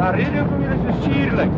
Daar rede kom julle so suurlik.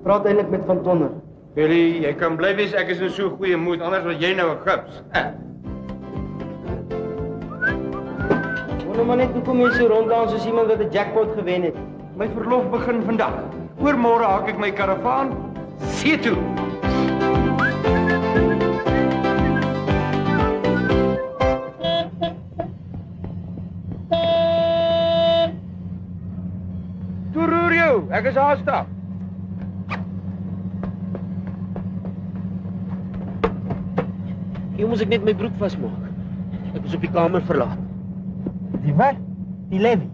Praat eintlik met Van Tonner. Billy, jy kan bly wees ek is in so goeie moed, anders word jy nou 'n gips. Hoor maar net hoekom jy so ronddans soos iemand wat 'n jackpot gewen het. My verlof begin vandag. Oormôre haak ek my karavaan see toe. Toeroer jou, ek is haastig. Hier moes ek net my broek vasmaak. Ek moes op die kamer verlaat. Die wat? Die levy.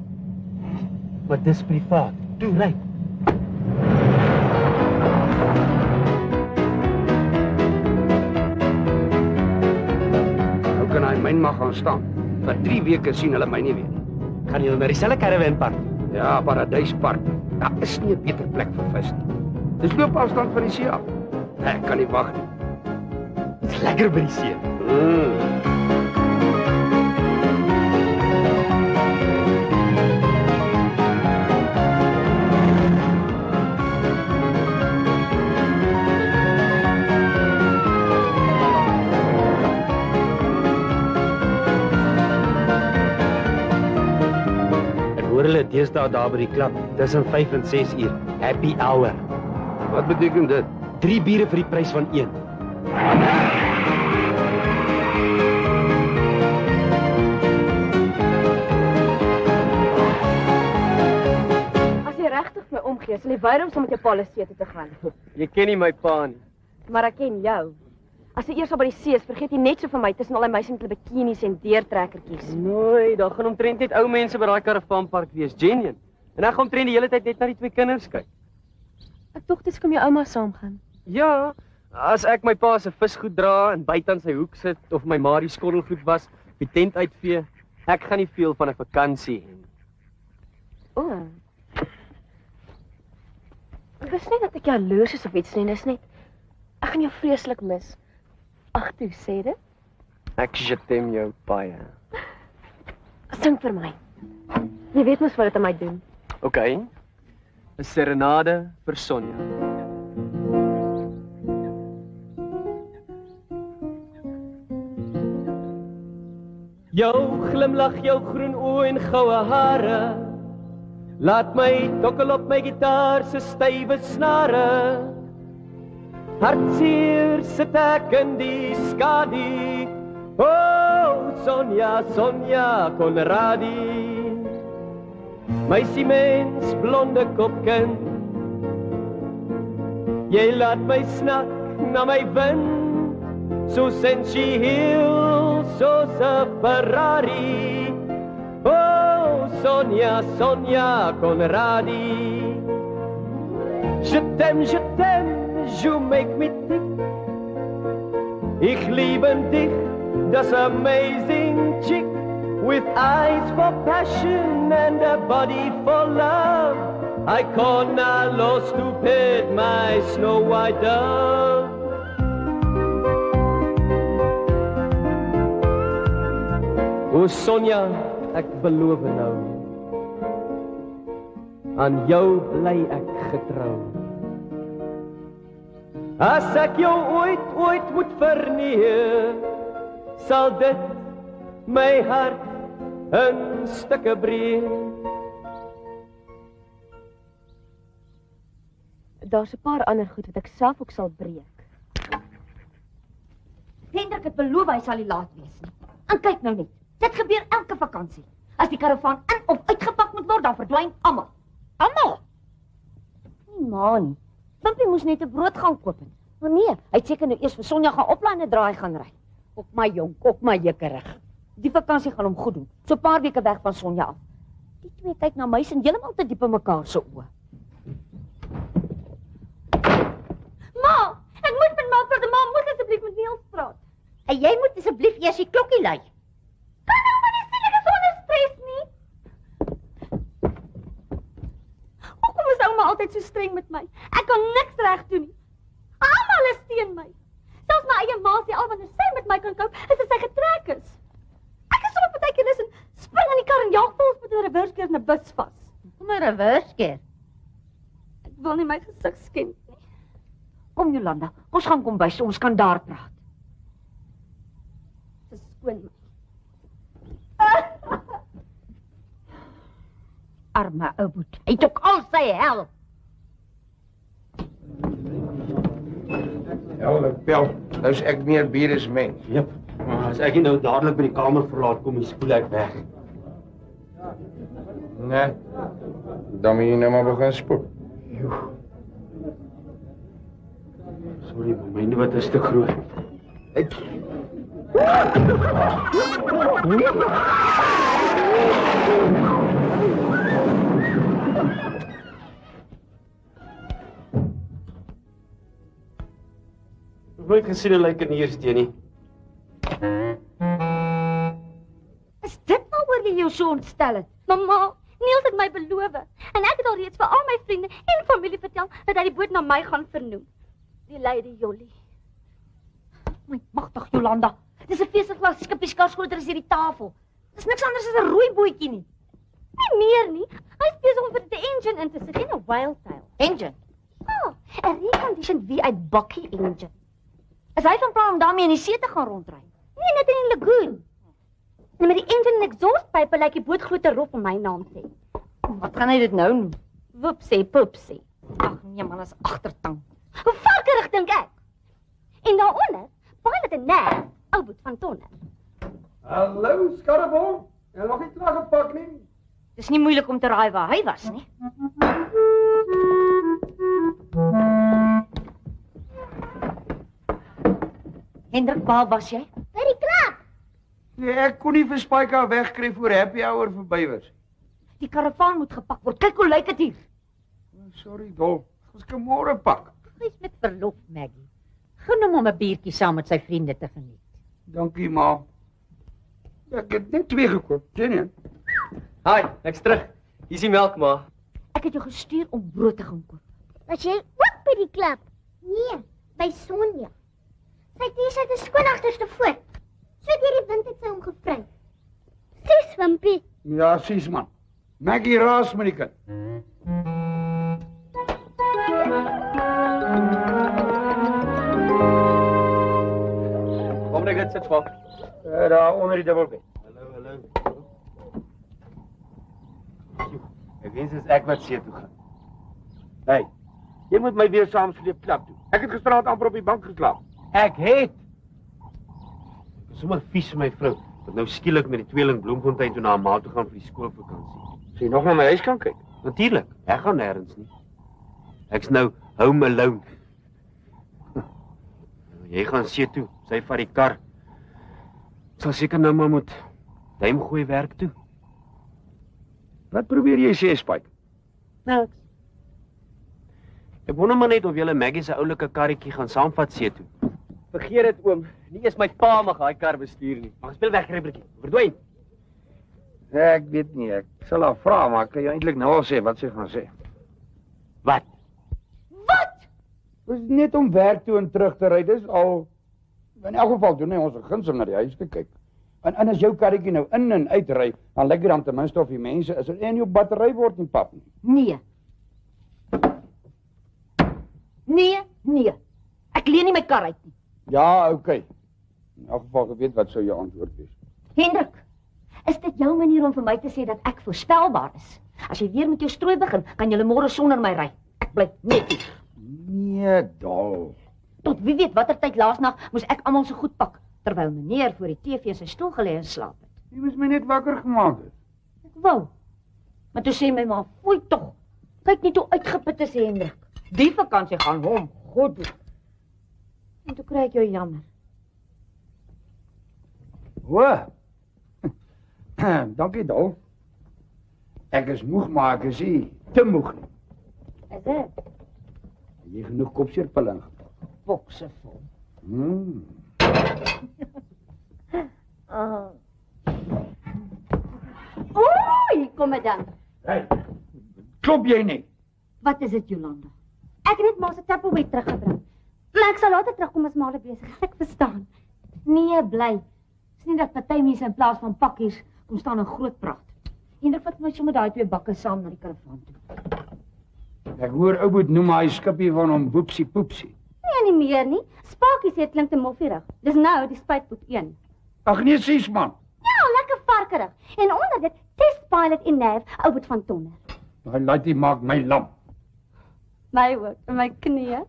Maar dis privaat. Toe, ry. Nou kan hy myn mag gaan staan. Vir 3 weke sien hulle my nie weer nie. Gaan julle na dieselfde karavanpark? Ja, Paradyspark. Daar is nie 'n beter plek vir vis nie. Dis loopafstand van die see af. Ek kan nie wag nie. Dis lekker by die see. Hulle deesdae daar by die klub, tussen 5 en 6 uur, happy hour. Wat beteken dit? 3 biere vir die prys van 1. As jy regtig my omgee, sal jy weier om saam met jou pa see toe te gaan. Jy ken nie my pa nie. Maar ek ken jou. As jy eers al by die see is, vergeet jy net so van my tussen al die meisies met hulle bikinis en deurtrekkertjies. Nee, daar gaan omtrent net ou mense by daai karavanpark wees, genuen. En ek gaan omtrent die hele tyd net na die 2 kinders kyk. Ek dink dis kom jou ouma saamgaan. Ja, as ek my pa se visgoed dra en buite aan sy hoek sit of my ma die skottelgoed was, die tent uitvee, ek gaan nie veel van 'n vakansie hê nie. O. Ek wist nie dat ek jaloers is of iets nie, dis net ek gaan jou vreeslik mis. Ag toe, sê dit. Ek jetem jou baie. Sing vir my. Jy weet mos wat dit aan my doen. OK. 'n serenade vir Sonja. Jou glimlag, jou groen oë en goue hare, laat my tokkel op my gitaar se stywe snare. Hartseer sit ek in die skadu. Oh, Sonja, Sonja Conradie. My siemens blonde kopkind. Jy laat my snak na my wind, so sensueel, soos 'n Ferrari. Oh, Sonja, Sonja Conradie. Je t'aime, you make me tick. Ich liebe dich, das amazing chick, with eyes for passion and a body for love. I call now lost stupid, my snow white dove. O Sonja, ek beloof nou, aan jou bly ek getrou. As ek jou ooit moet verneem, sal dit my hart in stukke breek. Daar's 'n paar ander goed wat ek self ook sal breek. Hendrik het beloof hy sal nie laat wees nie. En kyk nou net, dit gebeur elke vakansie. As die karavaan in of uitgepak moet word, dan verdwyn almal. Almal? Nie man, Wimpie moes net 'n brood gaan koop. Maar nee, hy het seker nou eers vir Sonja gaan oplaai en 'n draai gaan ry. Op my jonk, op my jekkerig. Die vakansie gaan hom goed doen. So 'n paar weke weg van Sonja af. Die twee kyk na my en heeltemal te diep in mekaar se oë. Ma, ek moet met ma praat. Ma, moet asseblief met Niels praat. En jy moet asseblief eers die klokkie lui. Kan nou maar nie sien ek is onder stres nie. Hoekom is ouma altyd so streng met my? Ek kan niks reg doen nie. Almal is teen my. Selfs my eie ma sê al wanneer sy met my kan koop, is dit sy getrek is. Ek is sommer partykeer lus en spring in die kar en jaag vols met 'n reverskeer in 'n bus vas. Kom 'n reverskeer. Ek wil nie my gesig skend nie. Kom Jolanda, ons gaan kom by so ons kan daar praat. Verskoon my. Arme ou boet. Hy het ook al sy hel. Pel, nou is ek meer bier as mens. Jep, maar as ek nie nou dadelik by die kamer verlaat kom, spoel ek weg. Nee, dan moet jy nou maar begin spoel. Sorry, maar myne wat is te groot. Ek het gesien hoe lyk in hier steen nie. Is dit waaroor jy jou so ontstel het? Mamma, Niels het my beloof en ek het al reeds vir al my vriende en familie vertel dat hy die boot na my gaan vernoem. Die Lady Jolly. My magtig Jolanda, dis 'n feesglas skippies kar groter as hierdie tafel. Dis niks anders as 'n roeibootjie nie. Nie meer nie. Hy is besig om vir die engine in te sit en 'n wildtail. Engine? Oh, 'n reconditioned V8 bakkie engine. Is hy van plan om daarmee in die see te gaan rondry? Nee, net in die lagoon. En met die engine en exhaustpype lyk die boot groter rof om my naam sê. Wat gaan hy dit nou noem? Whoopsie poopsie. Ag nee man, is agtertang. Hoe varkerig dink ek? En daaronder, baie met 'n nerf, ou boet van Tonner. Hallo, skarrebol. En nog nie klaar gepak nie. Dis nie moeilik om te raai waar hy was nie. Hendrik, waar was jy? By die klap. Nee, ek kon nie vir Spyka wegkry voor happy hour verby was. Die karavaan moet gepak word. Kyk hoe lyk dit hier. Sorry, Dol. Ons kan môre pak. Hy's met verlof, Maggie. Gun hom om 'n biertjie saam met sy vriende te geniet. Dankie, ma. Ek het net 2 gekoop. Sien jy? Hi, ek's terug. Hier is die melk, ma. Ek het jou gestuur om brood te gaan koop. Was jy ook by die klub? Nee, by Sonja. Sy T-shirt is skoon agterste voet. So deur die wind het sy hom gevry. Sis, Wimpie. Ja, sies man. Maggie raas met die kind. Kom net sit van. Daar onder die dubbelbed. Hallo. Ek wens as ek wat see toe gaan. Hey, jy moet my weer saam sleep klap toe. Ek het gisteraand amper op die bank geslaap. Ek het. Ek is sommer vies vir my vrou, wat nou skielik met die tweeling Bloemfontein toe na haar ma toe gaan vir die skoolvakansie. Sien nog na my huis kan kyk. Natuurlik, ek gaan nêrens nie. Ek's nou home alone. Jy gaan see toe, sy vat die kar. Ek sal seker nou maar moet duim gooi werk toe. Wat probeer jy sê, Spike? Niks. Ek wonder maar net of julle Maggie se oulike karretjie gaan saamvat see toe. Vergeet dit oom, nie eens my pa mag daai kar bestuur nie. Maar speel weg, Rebbertjie. Verdwyn. Ek weet nie, ek sal haar vra, maar ek kan jou eintlik nou al sê wat sy gaan sê. Wat? Dit is net om werk toe en terug te ry, dis al. In elk geval doen hy ons 'n guns om na die huis te kyk. En as jou karretjie nou in en uit ry, dan lyk dit dan ten minste of die mense is en jou battery word nie pap nie. Nee. Ek leen nie my kar uit nie. Ja, okay. In elk geval geweet wat sou jou antwoord wees. Hendrik, is dit jou manier om vir my te sê dat ek voorspelbaar is? As jy weer met jou strooi begin, kan jy môre sonder my ry. Ek bly net hier. Nee, Dol. Tot wie weet watter tyd laasnag moes ek almal so goed pak. terwyl meneer voor die TV in sy stoel gelê en slaap het. Jy moes my net wakker gemaak het. Ek wou. Maar toe sê my ma, "Foei tog. Kyk net hoe uitgeput is Hendrik. Die vakansie gaan hom goed doen." En toe kry ek jou jammer. O. Dankie, Dol. Ek is moeg, maar ek is nie te moeg nie. Is dit? Het jy genoeg kopseerpille ingepak? Bokse vol. Oei, kom maar dan. Hey, klop jy nie? Wat is dit, Jolanda? Ek het net maar se Tupperware teruggebring. Maar ek sal later terugkom as Male besig is. Ek verstaan. Nee, bly. Dis nie dat party mense in plaas van pakkies kom staan en groot praat. Hendrik vat my sommer daai 2 bakke saam na die karavaan toe. Ek hoor ou boet noem hy skippie van hom Boepsie Poepsie. Nee, nie meer nie. Spakies het klink te moffierig. Dis nou die spuitboek 1. Ag nee, 6 man. Ja, lekker varkerig. En onder dit testpilot en nerf, ou boet van Tonner. Daai laaitie maak my lam. My woord, en my knieë.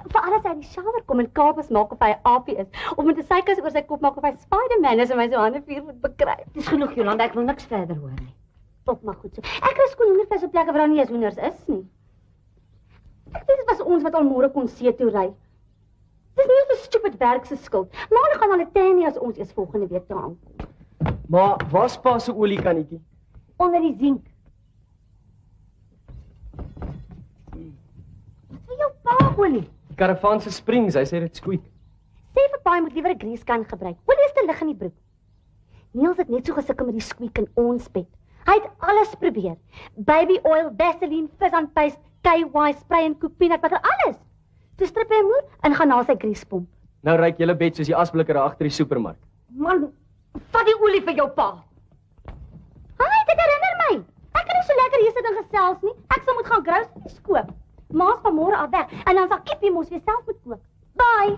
Veral as hy die shower kom en kapers maak of hy 'n aapie is, of met 'n suikas oor sy kop maak of hy Spider-Man is en my so hande vuur moet bekruip. Dis genoeg, Jolanda, ek wil niks verder hoor nie. Tot maar goed so. Ek kry skoon hoendervis op plekke waar daar nie eens hoenders is nie. Ek dink dit was ons wat al môre kon see toe ry. Dis nie 'n stupid werk se skuld. Môre gaan hulle tannie as ons eers volgende week daar aankom. Maar waar's pa se oliekannetjie? Onder die zink. Wat vir jou pa olie? Die karavaan se springs, hy sê dit squeak. Sê vir pa hy moet liewer 'n grease kan gebruik. Olie is te lig in die broek. Niels het net so gesukkel met die squeak in ons bed. Hy het alles probeer. Baby oil, Vaseline, vis aan paste, KY spray en koek peanut butter, alles. Toe strip hy moer en gaan na sy greasepomp. Nou ryk julle bed soos die asblikker agter die supermark. Man, vat die olie vir jou pa. Haai, dit herinner my. Ek kan nie so lekker hier sit en gesels nie. Ek sal moet gaan groceries koop. Ma's van môre af weg en dan sal Kippie mos weer self moet kook. Bye.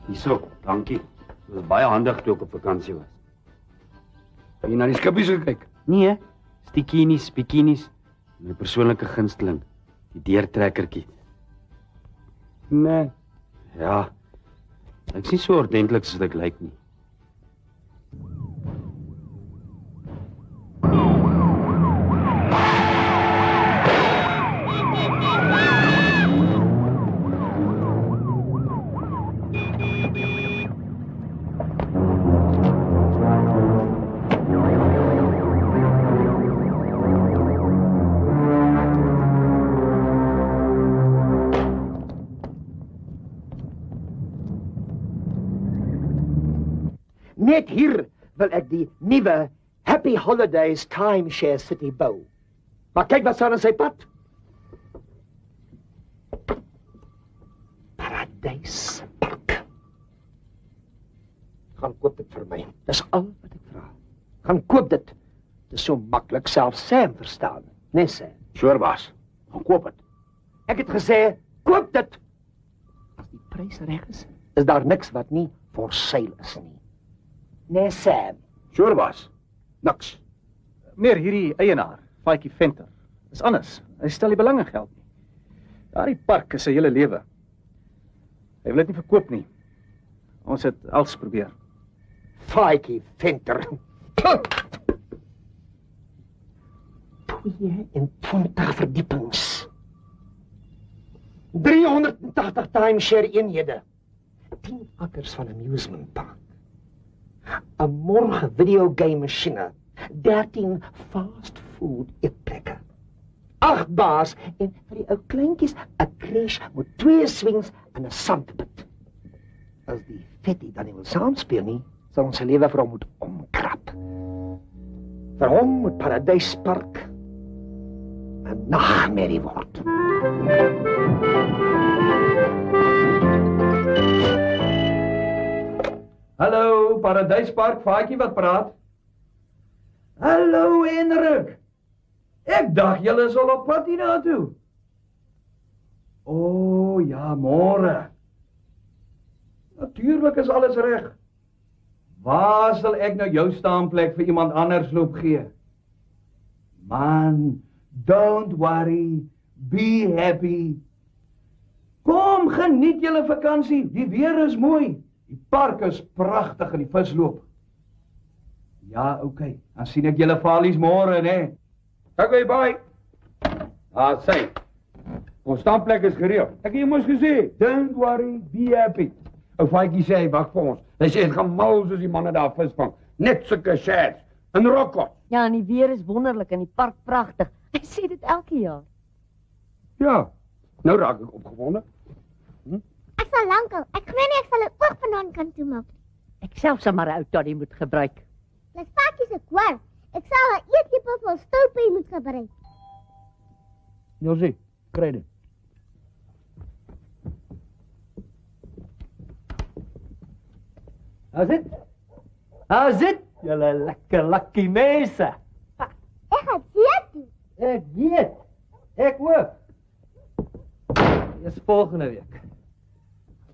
Hierso, dankie. Dit was baie handig toe ek op vakansie was. Het jy na die skippies gekyk? Nee, stikinies, bikinis, my persoonlike gunsteling, die deurtrekkertjie. Nee. Ja, ek's nie so ordentlik soos ek lyk nie. Net hier wil ek die nuwe Happy Holidays Timeshare City bou. Maar kyk wat staan in sy pad. Paradyspark. Gaan koop dit vir my. Dis al wat ek vra. Gaan koop dit. Dis so maklik, selfs Sam verstaan. Nee, Sam. Sure, baas. Gaan koop dit. Ek het gesê, koop dit. As die prys reg is daar niks wat nie for sale is nie. Nee, Sam. Sure, baas. Niks. Meer hierdie eienaar, Faitjie Venter, is anders. Hy stel nie belang in geld nie. Daardie park is sy hele lewe. Hy wil dit nie verkoop nie. Ons het alles probeer. Faitjie Venter. 22 verdiepings. 380 timeshare eenhede. 10 akkers van amusement park. 'n morge videogame masjiene, 13 fast food eetplekke. 8 bars en vir die ou kleintjies 'n crash met 2 swings en 'n sandpit. As die fetty dan nie wil saamspeel nie, sal ons sy lewe vir hom moet omkrap. Vir hom moet Paradyspark 'n nagmerrie word. Hallo, Paradyspark, Faitjie wat praat? Hallo, Hendrik. Ek dacht julle is al op pad hiernatoe. O, ja, môre. Natuurlijk is alles reg. Waar sal ek nou jou staanplek vir iemand anders loop gee? Man, don't worry. Be happy. Kom, geniet julle vakansie. Die weer is mooi. Die park is pragtig en die vis loop. Ja, oké. Dan sien ek julle valies môre, né? Okay, bye. Sê. Ons standplek is gereed. Ek het jou mos gesê, don't worry, be happy. Ou Faitjie sê hy wag vir ons. Hy sê dit gaan mal soos die manne daar visvang. Net sulke shirts en rokke. Ja, en die weer is wonderlik en die park pragtig. Hy sê dit elke jaar. Ja. Nou raak ek opgewonde. Ek sal lankal. Ek glo nie ek sal 'n oog vanaand kan toemaak. Ek self sal maar 'n ou toddy moet gebruik. Dis pakkies ek hoor. Ek sal 'n eetlepel vol stoupie moet gebruik. Josie, kry dit. How's it? Julle lekker lucky mense. Ek gaan seet toe. Ek weet. Ek ook. Dis volgende week.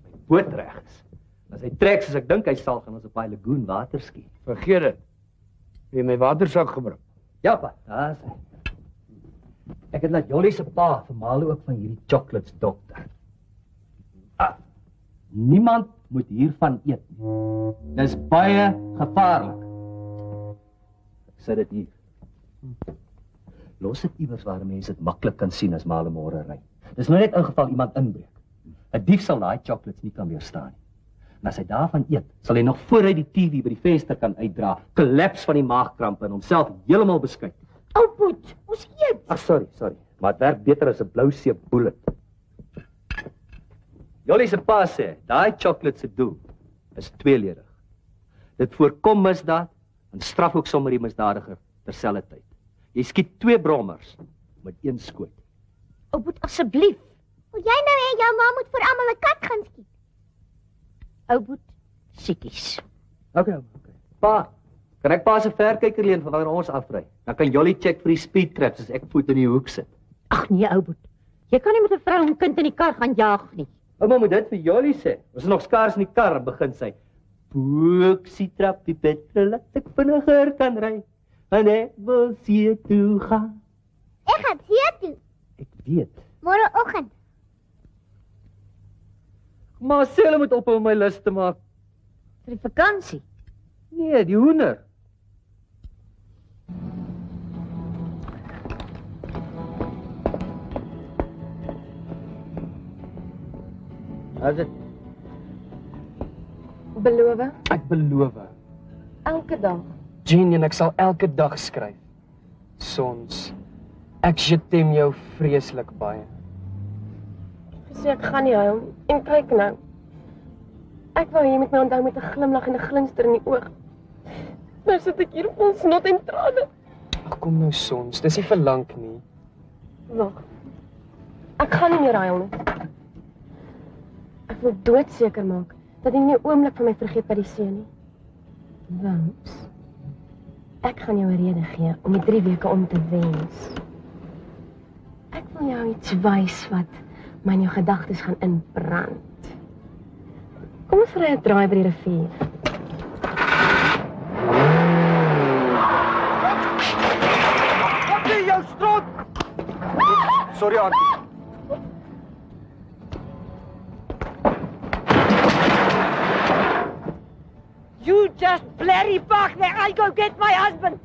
My boot reg is. As hy trek soos ek dink hy sal, gaan ons op daai lagoon water ski. Vergeet dit. Jy my watersak gebring. Ja, pa, daar's hy. Ek het laat Jolly se pa vermaal ook van hierdie chocolates dokter. Niemand moet hiervan eet nie. Dis baie gevaarlik. Ek sê dit hier. Los dit iewers waar mense dit maklik kan sien as maar môre ry. Dis nou net in geval iemand inbreek. 'n Dief sal daai chocolates nie kan weerstaan nie. En as hy daarvan eet, sal hy nog voor hy die TV by die venster kan uitdra, kollaps van die maagkrampe en homself heeltemal beskuit. Ou Boet, ons eet. Ag, sorry. Maar dit werk beter as 'n blou seep bullet. Jolly se pa sê, daai chocolate se doel is tweeledig. Dit voorkom misdaad en straf ook sommer die misdadiger terselfdertyd. Jy skiet 2 brommers met 1 skoot. Ou Boet, asseblief. Wil jy nou hê jou ma moet vir almal 'n kat gaan skiet? Ou Boet, siekies. Okay. Pa, kan ek pa se verkyker leen van wanneer ons afry? Dan kan Jolly check vir die speed traps as ek voet in die hoek sit. Ag nee, ou Boet. Jy kan nie met 'n vrou en kind in die kar gaan jag nie. Ouma moet dit vir Jolly sê. Ons is nog skaars in die kar en begin sy. Boeksie trap die petrol, laat ek vinniger kan ry. En ek wil see toe gaan. Ek gaan seet toe. Ek weet. Môreoggend. Maar sê hulle moet ophou om my lus te maak. Vir die vakansie. Nee, die hoender. As dit Beloof? Ek beloof. Elke dag. Jean, en ek sal elke dag skryf. Soms. Ek jetem jou vreeslik baie. Gesê ek gaan nie huil nie. En kyk nou. Ek wou jy met my onthou met 'n glimlag en 'n glinster in die oog. Nou sit ek hier vol snot en trane. Ag kom nou soms, dis nie vir lank nie. Wag. Ek gaan nie meer huil nie. Ek wil doodseker maak dat jy nie 'n oomblik van my vergeet by die see nie. Want ek gaan jou 'n rede gee om die 3 weke om te wens. Ek wil jou iets wys wat my in jou gedagtes gaan inbrand. Kom ons ry 'n draai by die rivier. Wat is jou strot? Sorry, auntie. You just bloody fuck there. I go get my husband.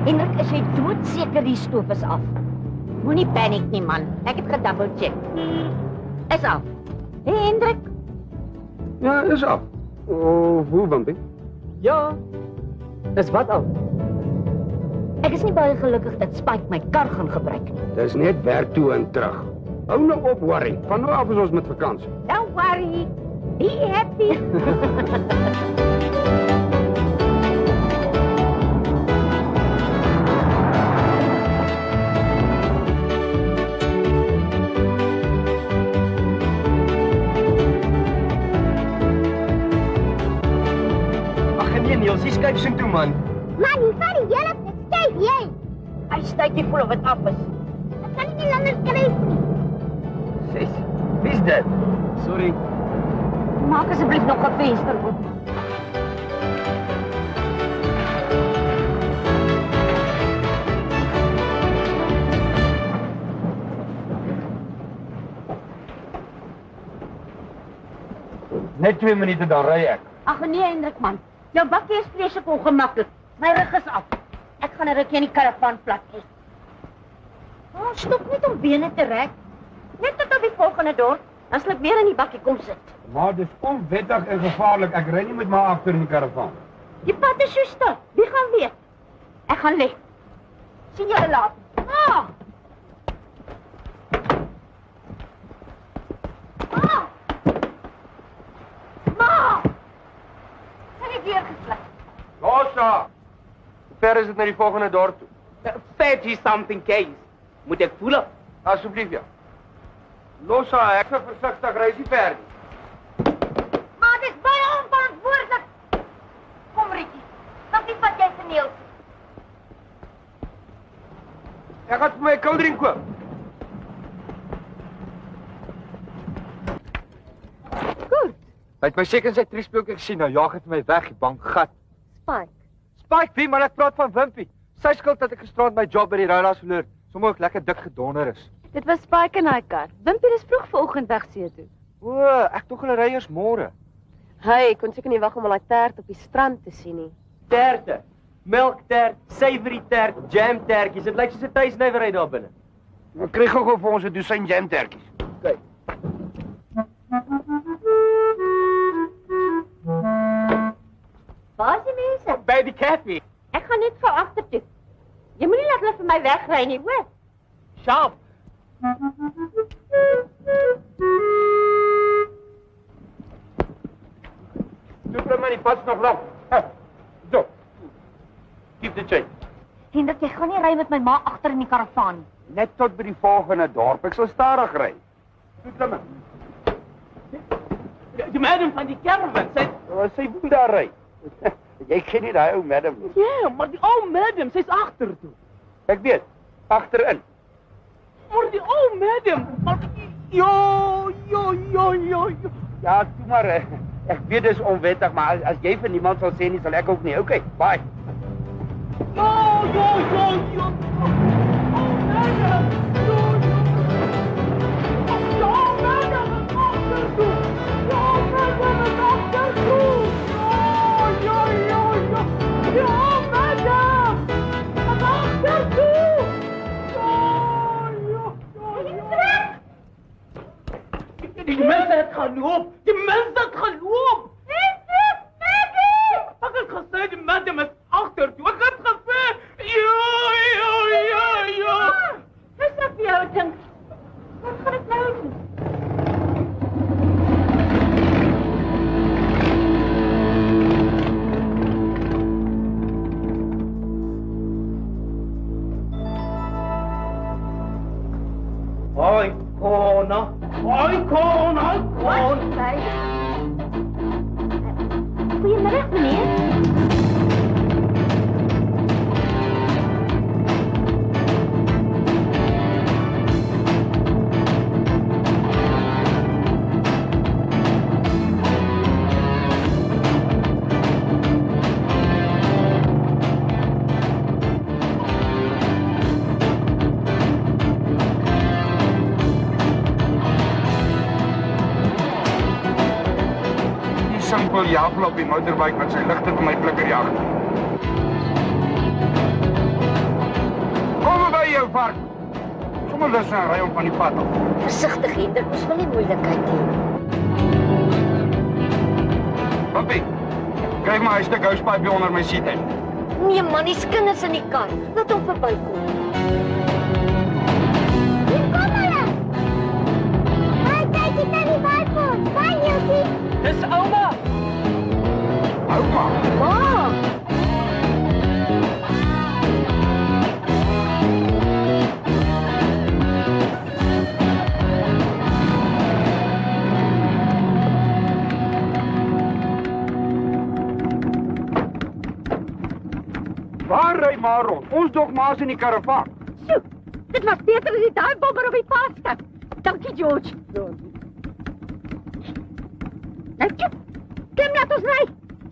Hendrik, is jy doodseker die stoof is af? Moenie paniek nie, man. Ek het gedouble check. Is af. Hey, Hendrik. Ja, is af. Hoe, Wimpie? Ja. Is wat af? Ek is nie baie gelukkig dat Spike my kar gaan gebruik nie. Dis net werk toe en terug. Hou nou op worry. Van nou af is ons met vakansie. Don't worry. Be happy. Ag nee, Niels, jy kyk so toe man. Man, jy vat die hele styf jy. Hy stytjie voel of dit af is. Ek kan nie langer skryf nie. Ses. Wie's dit? Sorry. Maak asseblief nog 'n venster oop. Net 2 minute dan ry ek. Ag nee, Hendrik man. Jou bakkie is vreeslik ongemaklik. My rug is af. Ek gaan 'n rukkie in die karavaan plat hê. Ons stop net om bene te rek. Net tot op die volgende dorp, dan sal ek weer in die bakkie kom sit. Maar dis onwettig en gevaarlik. Ek ry nie met my agter in die karavaan. Die pad is so stil. Wie gaan weet? Ek gaan lê. Sien julle later. Ah! Ah! Ma! Kan ek weer gesluit? Losa! Hoe ver is dit na die volgende dorp toe? 30 something K's. Moet ek voel? Asseblief ja. Losa, ek sal versigtig ry nie ver nie. Maar dit is baie onverantwoordelik. Kom Rietjie, dan wie vat jy se Niels? Ek gaan vir my 'n koeldrink koop. Goed. Hy het my seker in sy triespook gesien, nou jaag het my weg, die bankgat. Spike. Spike, wie, maar ek praat van Wimpie. Sy skuld dat ek gisterand my job by die Roula's verloor. Sommige ook lekker dik gedonder is. Dit was Spike in hy kar. Wimpie is vroeg vanoggend weg see toe. O, ek tog hulle ry eers môre. Hy kon seker nie wag om al daai tert op die strand te sien nie. Terte. Melktert, savory tert, jam tertjies. Dit lyk soos 'n tuisnywerry daar binne. Ek kry gou vir ons 'n dosyn jam tertjies. Kyk. Waar is die mense? By die café. Ek gaan net gou agtertoe. Jy moenie laat hulle vir my wegry nie, hoor? Sharp. Toe bly my die pas nog lank. Zo. Keep the change. Hendrik, jy gaan nie ry met my ma agter in die karavaan nie. Net tot by die volgende dorp. Ek sal stadig ry. Toe bly my. Die madam van die caravan Sy wil daar ry. Jy ken nie daai ou madam nie. Ja, maar die ou madam, sy's agter toe. Ek weet, agterin. Maar die ou madam, maar jo. Ja, toe maar. Ek weet dis onwettig, maar as jy vir niemand sal sê nie, sal ek ook nie. Okay, bye. Jo. Oh, madam. Die mense het geloop. Ek het gesê die madam is agter toe. Ek het gesê, jo. Dis wat vir jou dink. Wat gaan ek nou doen? Hoi, kon. Goeiemiddag, meneer. Simpel jaagvlop op die motorbike met sy ligte vir my blikkerjag. Kom by jou vark. Sommige lus na ry om van die pad af. Versigtig, Hendrik, ons wil nie moeilikheid hê. Papi, kry my 'n stuk housepipe onder my seat in. Nee man, die kinders in die kar. Laat hom verbykom. Hier kom hulle. Hy kyk net na die balkon. Waar jy sien? Dis ouma. Ouma. Ma. Waar ry maar rond? Ons dog maas in die karavaan. Sjoe, dit was beter as die daai bomber op die paadstuk. Dankie, George. Nou, Kim, laat ons ry.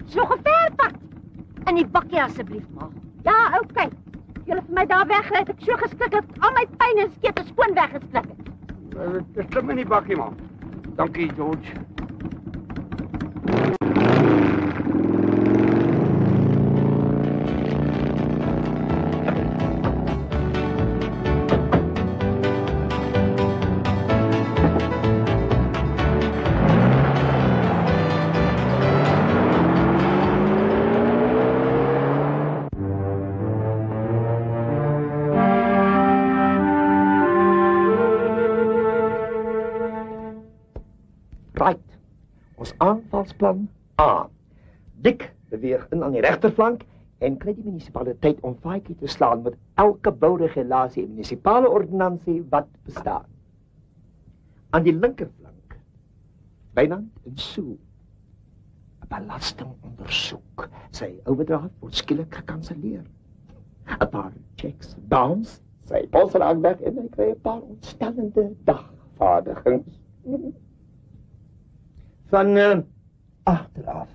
Dis nog 'n ver pad. In die bakkie asseblief, ma. Ja, okay. Julle vir my daar wegry, ek so geskik het, al my pyn en skete skoon weggeskik het. Ek klim in die bakkie, man. Dankie, George. Right. Ons aanvalsplan A. Dick beweeg in aan die regterflank en kry die munisipaliteit om Faatjie te slaan met elke bouregulasie en munisipale ordonnansie wat bestaan. Aan die linkerflank, Wynand en Sue, 'n belastingondersoek. Sy oordrag word skielik gekanselleer. 'n Paar checks bounce, sy pos raak weg en hy kry 'n paar ontstellende dagvaardigings. Van achteraf.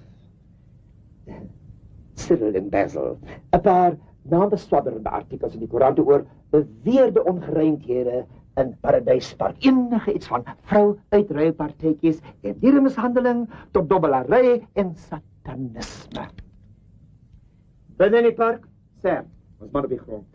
Cyril en Basil. 'n Paar nabeswadderende artikels in die koerante oor beweerde ongerijmdhede in Paradyspark. Enige iets van vrou uitruilpartytjies en dieremishandeling tot dobbelary en satanisme. Binne in die park, Sam, ons man op die grond.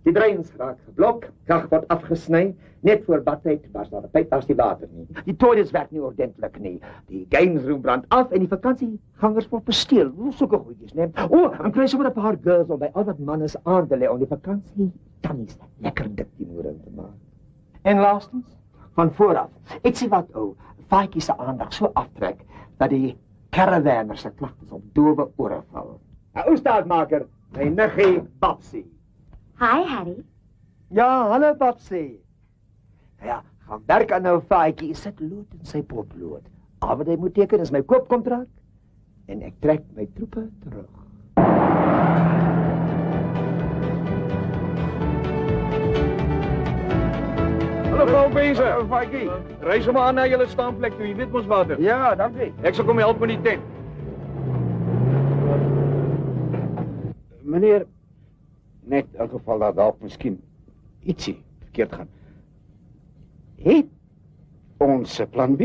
Die dreins raak geblok, krag word afgesny, net voor badtyd was daar 'n pyp as die water nie. Die toilets werk nie ordentlik nie. Die games room brand af en die vakansiegangers word besteel. Hoe sulke goedjies, né? En kry sommer 'n paar girls om by al wat mannes aan te lê om die vakansie tannies lekker dik die moeder te maak. En laastens, van vooraf, ietsie wat Faatjie se aandag so aftrek dat die caravanners se klagtes op dowe ore val. 'n Ou staatmaker, my niggie Babsie. Hi, Harry. Ja, hallo Babsie. Ja, gaan werk aan nou Faatjie, sit lood in sy potlood. Al wat hy moet teken is my koopkontrak en ek trek my troepe terug. Hallo vrou Benze. Faatjie. Ry sommer aan na julle staanplek toe, jy weet mos water. Ja, dankie. Ek sal kom help met die tent. Meneer, net in geval dat dalk miskien ietsie verkeerd gaan. Het ons plan B?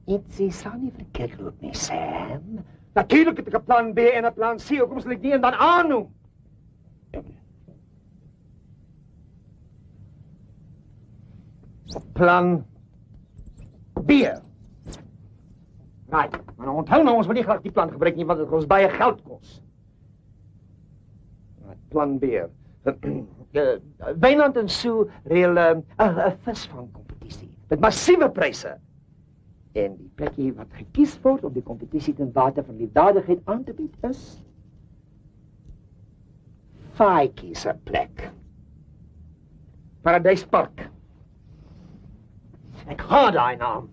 Ietsie sal nie verkeerd loop nie, Sam. Natuurlijk het ek 'n plan B en 'n plan C, hoekom sal ek die en dan aannoem? Plan B. Right, maar onthou nou, ons wil nie graag die plan gebruik nie, want dit gaan ons baie geld kos. Plan B. Wynand en Sue reël 'n visvangkompetisie met massiewe pryse. En die plekkie wat gekies word om die kompetisie ten bate van liefdadigheid aan te bied is Faatjie se plek. Paradyspark. Ek haat daai naam.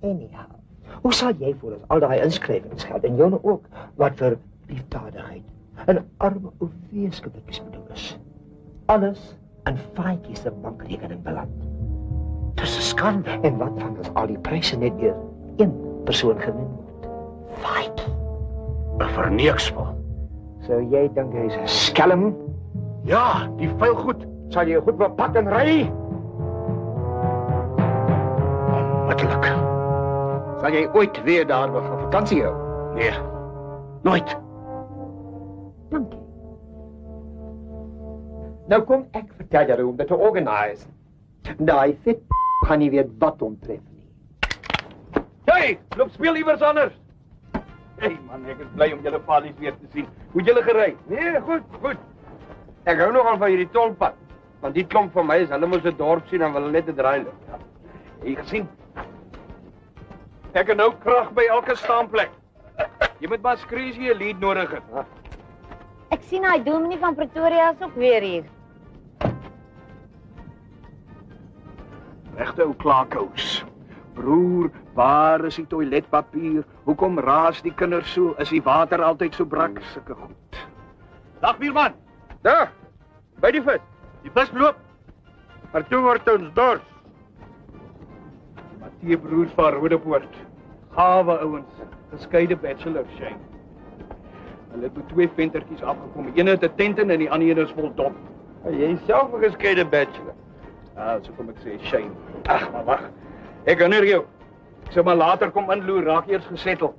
Anyhow, hoe sal jy voel as al daai inskrywingsgeld en joune ook wat vir liefdadigheid en arme ou weeskinders bedoel is? Alles in Faatjie se bankrekening beland. Dis 'n skande. En wat van as al die pryse net deur een persoon gewen word? Faatjie. 'n Verneeksval. So jy dink hy's 'n skelm? Ja, die vuil goed. Sal jy goed bepak en ry? Onmiddellik. Sal jy ooit weer daar wil gaan vakansie hou? Nee. Nooit. Dankie. Nou kom ek vertel jou hoe om dit te organise. Daai fit gaan nie weet wat omtref nie. Hey, loop speel iewers anders. Hey man, ek is bly om julle paalies weer te sien. Hoe het julle gery? Nee, goed, goed. Ek hou nogal van hierdie tolpad. Want die klomp van my is hulle moet 'n dorp sien en wil net 'n draai loop. Jy gesien? Ek het nou krag by elke staanplek. Jy moet maar skree as jy 'n lead nodig het. Ek sien hy dominee van Pretoria is ook weer hier. Regte ou klaakous. Broer, waar is die toiletpapier? Hoekom raas die kinders so? Is die water altyd so brak? Sulke goed. Dag buurman. Daar. By die vis. Die vis loop. Maar toe word ons dors. Maar Twee broers van Rodepoort. Gawe ouens, geskeide bachelors, Shane. Hulle het met 2 ventertjies afgekom. Die ene het 'n tent in en die ander een is vol dop. Jy is self 'n geskeide bachelor. Ja, so kom ek sê, Shane. Ag, maar wag. Ek herinner jou. Ek sou maar later kom inloer, raak eers gesettel.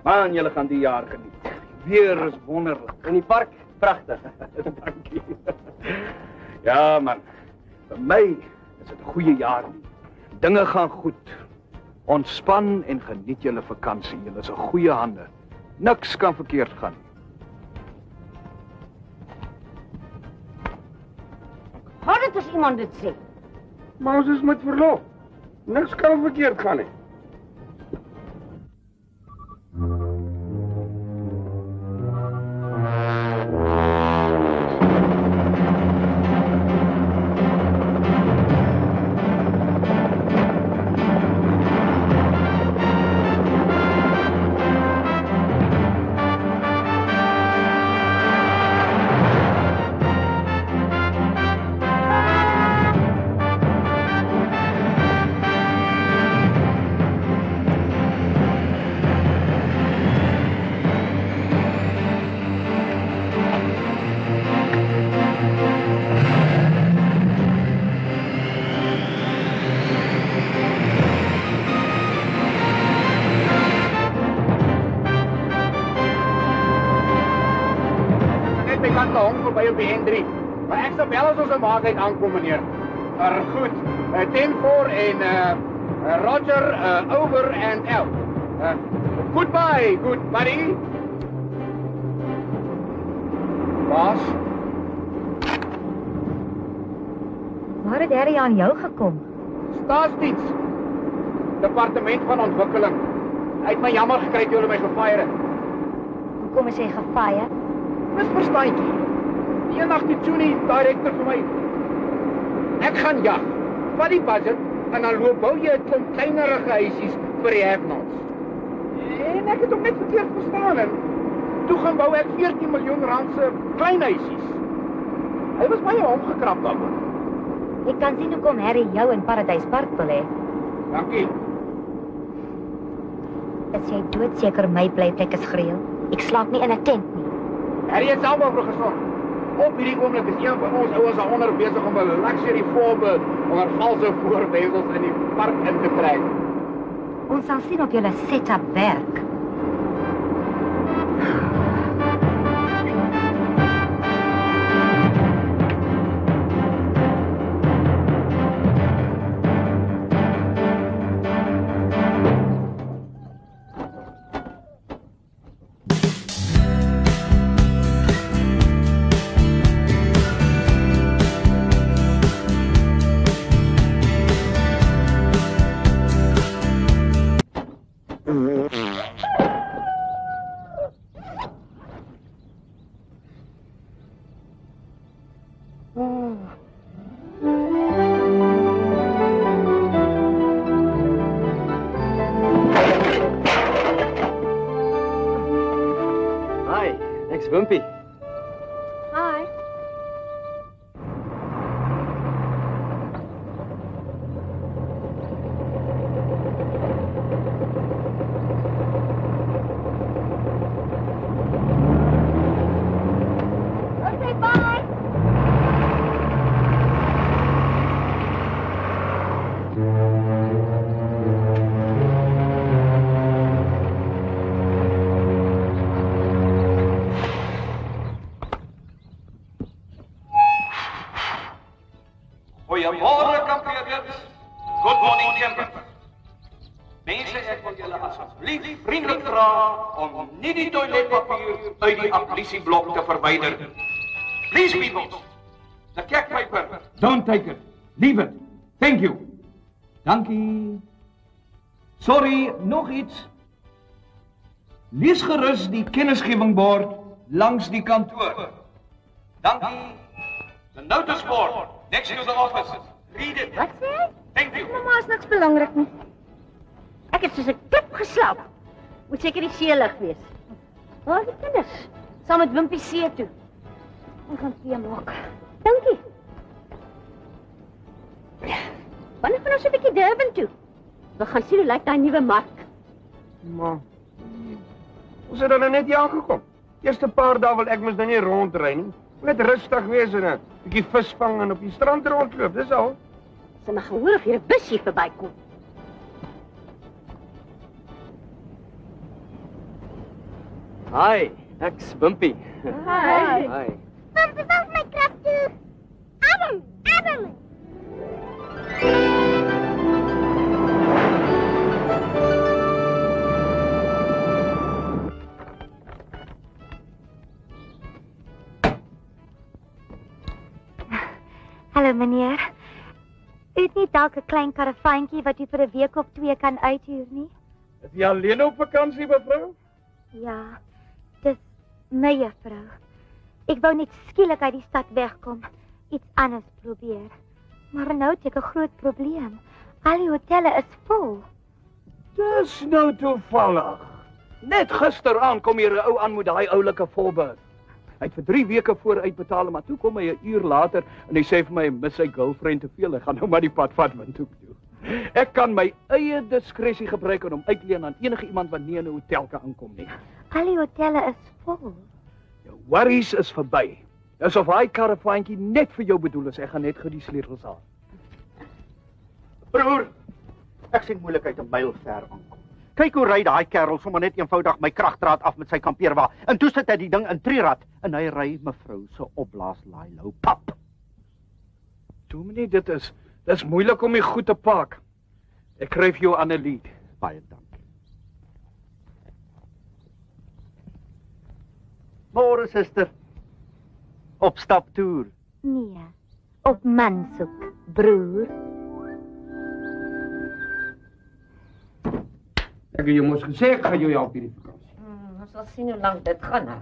Man, julle gaan die jaar geniet. Weer is wonderlik. In die park, pragtig. Dankie. Ja, man. Vir my is dit 'n goeie jaar. Dinge gaan goed. Ontspan en geniet julle vakansie. Julle is in goeie hande. Niks kan verkeerd gaan. Hoor dit as iemand dit sê. Maar ons is met verlof. Niks kan verkeerd gaan nie. By op die N3. Maar ek sal bel as ons in Maagheid aankom, meneer. Goed. 10-4 en Roger, over and out. Goodbye, good buddy. Baas? Waar het Harry aan jou gekom? Staatsdiens. Departement van Ontwikkeling. Hy het my jammer gekry toe hulle my gefire het. Hoekom is hy gefire? Misverstandjie. Eendag die Tony directeur vir my. Ek gaan jag. Vat die budget en dan loop bou jy 'n klomp kleinerige huisies vir die have-nots. En ek het hom net verkeerd verstaan en toe gaan bou ek 14 miljoen rand se klein huisies. Hy was baie omgekrap daaroor. Ek kan sien hoekom Harry jou in Paradise Park wil hê. Dankie. As jy doodseker my blyplek is gereël. Ek slaap nie in 'n tent nie. Harry het self oor gesorg. Op hierdie oomblik is een van ons ouens daaronder besig om 'n luxury voorbeeld onder valse voorwendsels in die park in te kry. Ons sal sien of julle setup werk. Wimpy. Hi. Okay, bye. Goeiemôre kampeerders. Good morning campers. Mense, ek wil julle asseblief vriendelik vra om nie die toiletpapier uit die applisieblok te verwyder. Please people. The cat paper. Don't take it. Leave it. Thank you. Dankie. Sorry, nog iets. Lees gerus die kennisgevingbord langs die kantoor. Dankie. The notice board next to the office. Read it. Wat sê jy? Thank you. Mamma is niks belangrik nie. Ek het soos 'n klip geslaap. Moet seker die seelig wees. Waar die kinders? Saam met Wimpie see toe. Ons gaan tee maak. Dankie. Wanneer gaan ons 'n bietjie Durban toe? We gaan sien hoe lyk daai nuwe mark. Maar ons het dan net hier aangekom. Eerste paar dae wil ek mos nou nie rondry nie. Net rustig wees en 'n bietjie vis vang en op die strand rondloop, dis al. Sy mag hoor of hier 'n bus hier verbykom. Hi, ek's Wimpy. Hi. Hi. Wimpy, wag my krap toe. Adam. Hallo meneer. U het nie dalk 'n klein karavaantjie wat u vir 'n week of 2 kan uithuur nie? Is jy alleen op vakansie, mevrou? Ja, dis my juffrou. Ek wou net skielik uit die stad wegkom, iets anders probeer. Maar nou het ek 'n groot probleem. Al die hotelle is vol. Dis nou toevallig. Net gisteraand kom hier 'n ou aan met daai oulike Volbird. Hy het vir 3 weke vooruit betaal, maar toe kom hy 'n uur later en hy sê vir my hy mis sy girlfriend te veel. Hy gaan nou maar die pad vat Windhoek toe. Ek kan my eie diskresie gebruik en hom uitleen aan enige iemand wat nie in 'n hotel kan aankom nie. Al die hotelle is vol. Jou worries is verby. Dis of hy karavaantjie net vir jou bedoel is. Ek gaan net gou die sleutels haal. Broer, ek sien moeilikheid 'n myl ver aankom. Kyk hoe ry daai kerel sommer net eenvoudig my kragdraad af met sy kampeerwa. En toe sit hy die ding in trirad en hy ry mevrou se opblaaslaai lou pap. Dominee, dis moeilik om die goed te pak. Ek skryf jou aan 'n lied. Baie dankie. Môre suster. Op staptoer. Nee, op mansoek, broer. Ek het jou mos gesê ek gaan jou help hierdie vakansie. Ons sal sien hoe lank dit gaan nou.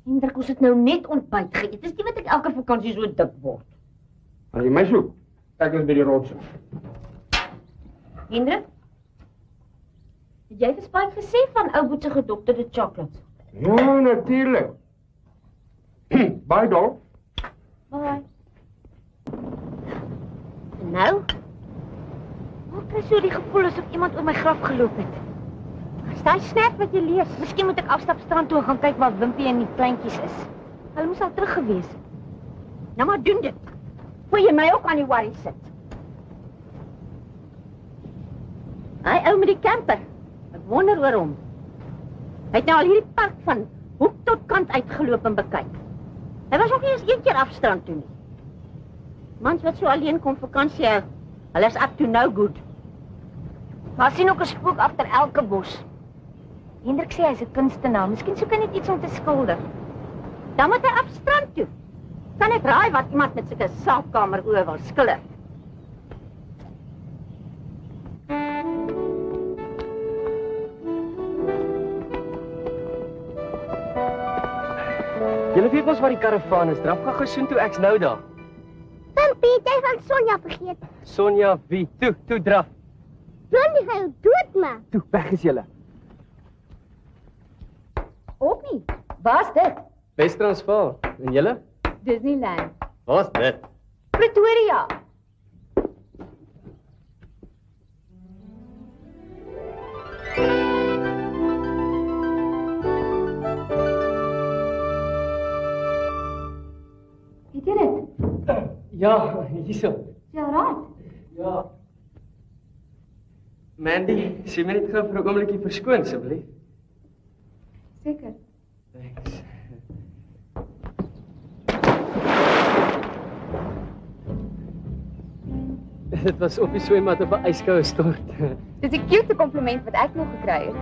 Hendrik, ons het nou net ontbyt geëet. Dis nie wat ek elke vakansie so dik word. As jy my soek, ek is by die rotse. Hendrik? Het jy vir Spike gesê van ou Boet se gedokterde chocolates? Ja, natuurlik. Bye, dog. Bye. Nou? Ek kry so die gevoel asof iemand oor my graf geloop het. Staan snap wat jy lees. Miskien moet ek afstap strand toe en gaan kyk waar Wimpy en die kleintjies is. Hulle moes al terug gewees het. Nou maar doen dit. Voor jy my ook aan die worry sit. Hy ou met die camper. Ek wonder oor hom. Hy het nou al hierdie park van hoek tot kant uitgeloop en bekyk. Hy was ook nie eens 1 keer afstrand toe nie. Mans wat so alleen kom vakansie hou, hulle is up to no good. Maar sien ook 'n spook agter elke bos. Hendrik sê hy's 'n kunstenaar, miskien soek hy net iets om te skilder. Dan moet hy afstrand toe. Kan ek raai wat iemand met sulke slaapkamer oor wil skilder? Julle weet mos waar die karavaan is. Draf gou soontoe, ek's nou daar. Wimpy, jy van Sonja vergeet. Sonja wie? Toe draf. Johnny gaan jou doodmaak. Toe, weg is julle. Ook nie. Waar's dit? Wes-Transvaal. En julle? Disneyland. Waar's dit? Pretoria. Het jy dit? Ja, hierso. Ja, raad. Ja. Mandy, sê my net gou vir 'n oombliekie verskoon asseblief. Seker. Thanks. Dit was op die swemmat op 'n yskoue stort. Dis die cute kompliment wat ek nog gekry het.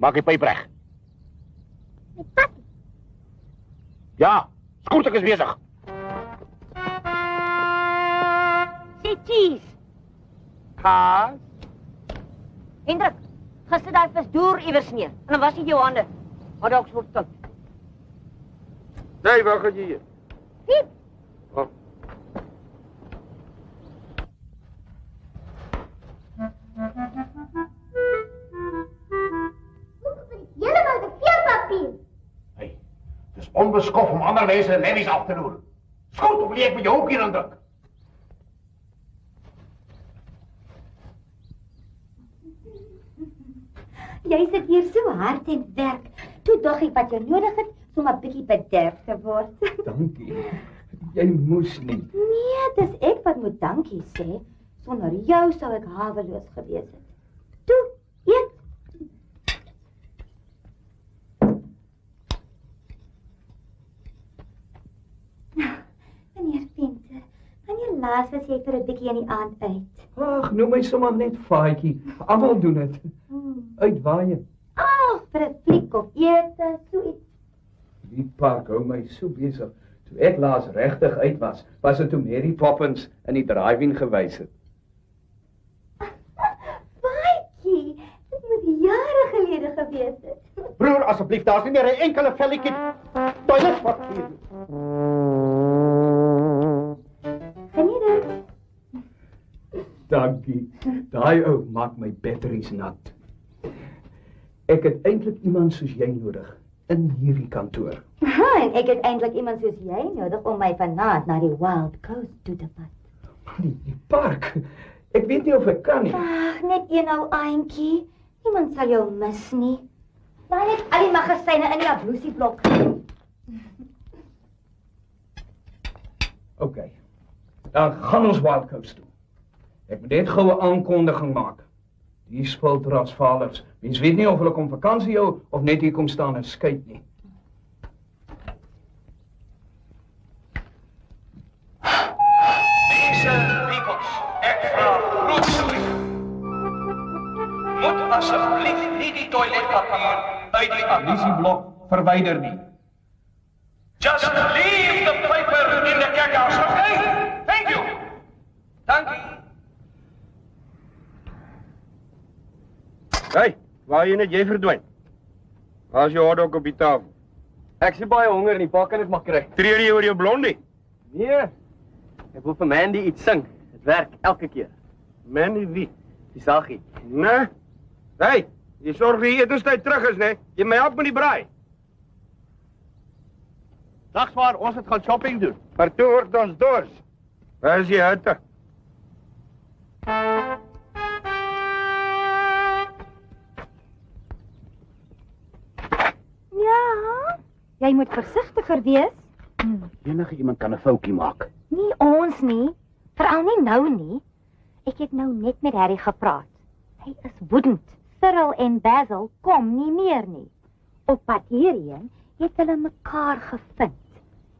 Maak die pyp reg. Met papi. Ja, Skoertek is besig. Sê cheese. Kaas. Hendrik, gister daai vis deur iewers neer. En dan was dit jou hande. Maar dalk so stout. Nee, waar gaan jy hier? Piep. Oh. Helemaal te veel papier. Hey, het is onbeskof om ander mense levens af te loer. Skoot, of leek met jou ook hier aan druk? Jy sit hier so hard en werk. Toe dog ek wat jy nodig het om 'n bietjie bederf te word. Dankie. Jy moes nie. Nee, dis ek wat moet dankie sê. Sonder jou sou ek haweloos gewees het. Toe, eet. Meneer Venter, wanneer laas was jy vir 'n bietjie in die aand uit? Ag, noem my sommer net Faatjie. Almal doen dit. Uitwaaien. Vir 'n fliek of ete, so iets. Die park hou my so besig. Toe ek laas regtig uit was, was dit toe Mary Poppins in die drive-in gewys het. Baie, dit moet jare gelede gewees het. Broer, asseblief, daar's nie meer 'n enkele velletjie toiletpapier nie. Geniet dit. Dankie. Daai ou maak my batteries nat. Ek het eintlik iemand soos jy nodig in hierdie kantoor. En ek het eintlik iemand soos jy nodig om my vanaand na die Wild Coast toe te vat. Die park. Ek weet nie of ek kan nie. Ag, net een ou aantjie. Niemand sal jou mis nie. Laat net al die magasyne in die ablusieblok. OK. Dan gaan ons Wild Coast toe. Ek moet net gou 'n aankondiging maak. Die spuldrasvalers. Mens weet nie of hulle kom vakansie hou of net hier kom staan en skyt nie. Mense, peoples, ek vra grootsoos. Moet asseblief nie die toiletpapier uit die Ablusieblok verwyder nie. Just leave the paper in the kekkas, okay? Thank you. Dankie. Hey, waar jy net jy verdwyn? Waar is jou hotdog op die tafel? Ek sien baie honger en die pa kan dit maar kry. Treur jy oor jou blondie? Nee. Ek wil vir Mandy iets sing. Dit werk elke keer. Mandy wie? Die saggie. Nee. Hey, jy sorg die etenstyd terug is, né? Jy my help met die braai. Dag maar, ons het gaan shopping doen. Maar toe word ons dors. Waar is die hutte? Ja, jy moet versigtiger wees. Enige iemand kan 'n foutjie maak. Nie ons nie. Veral nie nou nie. Ek het nou net met Harry gepraat. Hy is woedend. Cyril en Basil kom nie meer nie. Op pad hierheen het hulle mekaar gevind.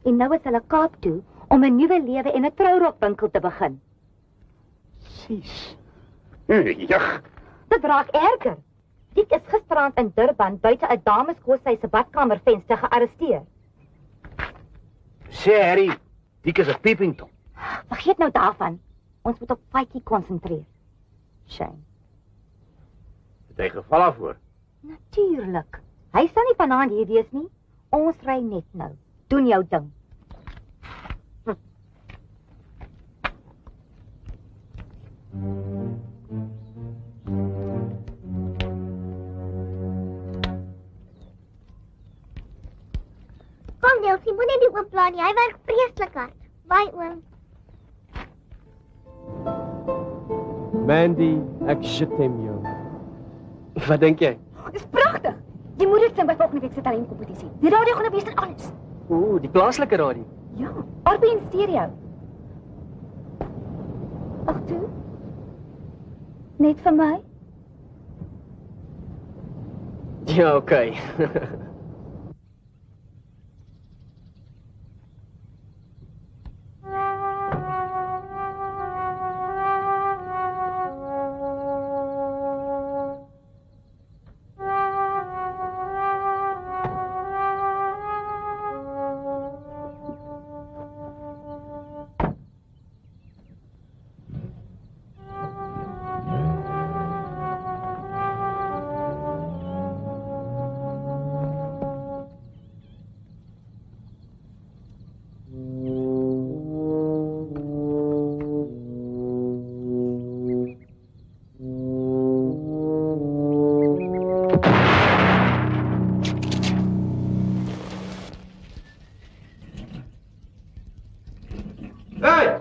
En nou is hulle Kaap toe om 'n nuwe lewe en 'n trourokwinkel te begin. Sis. Jag. Dit raak erger. Dick is gisteraand in Durban buite 'n dameskoshuis se badkamervenster gearresteer. Sê Harry, Dick is 'n peeping tom. Vergeet nou daarvan. Ons moet op Faitjie konsentreer. Shame. Het hy geval daarvoor? Natuurlik. Hy sal nie vanaand hier wees nie. Ons ry net nou. Doen jou ding. Kom Delsie, moet net die oom pla nie. Hy werk vreeslik hard. Baie oom. Mandy, ek shitem jou. Wat dink jy? Dis pragtig. Jy moet dit sing by volgende week se talentkompetisie. Die radio gaan op wees en alles. Ooh, die plaaslike radio. Ja, RBN stereo. Ag toe. Net vir my? Ja, okay. Hey!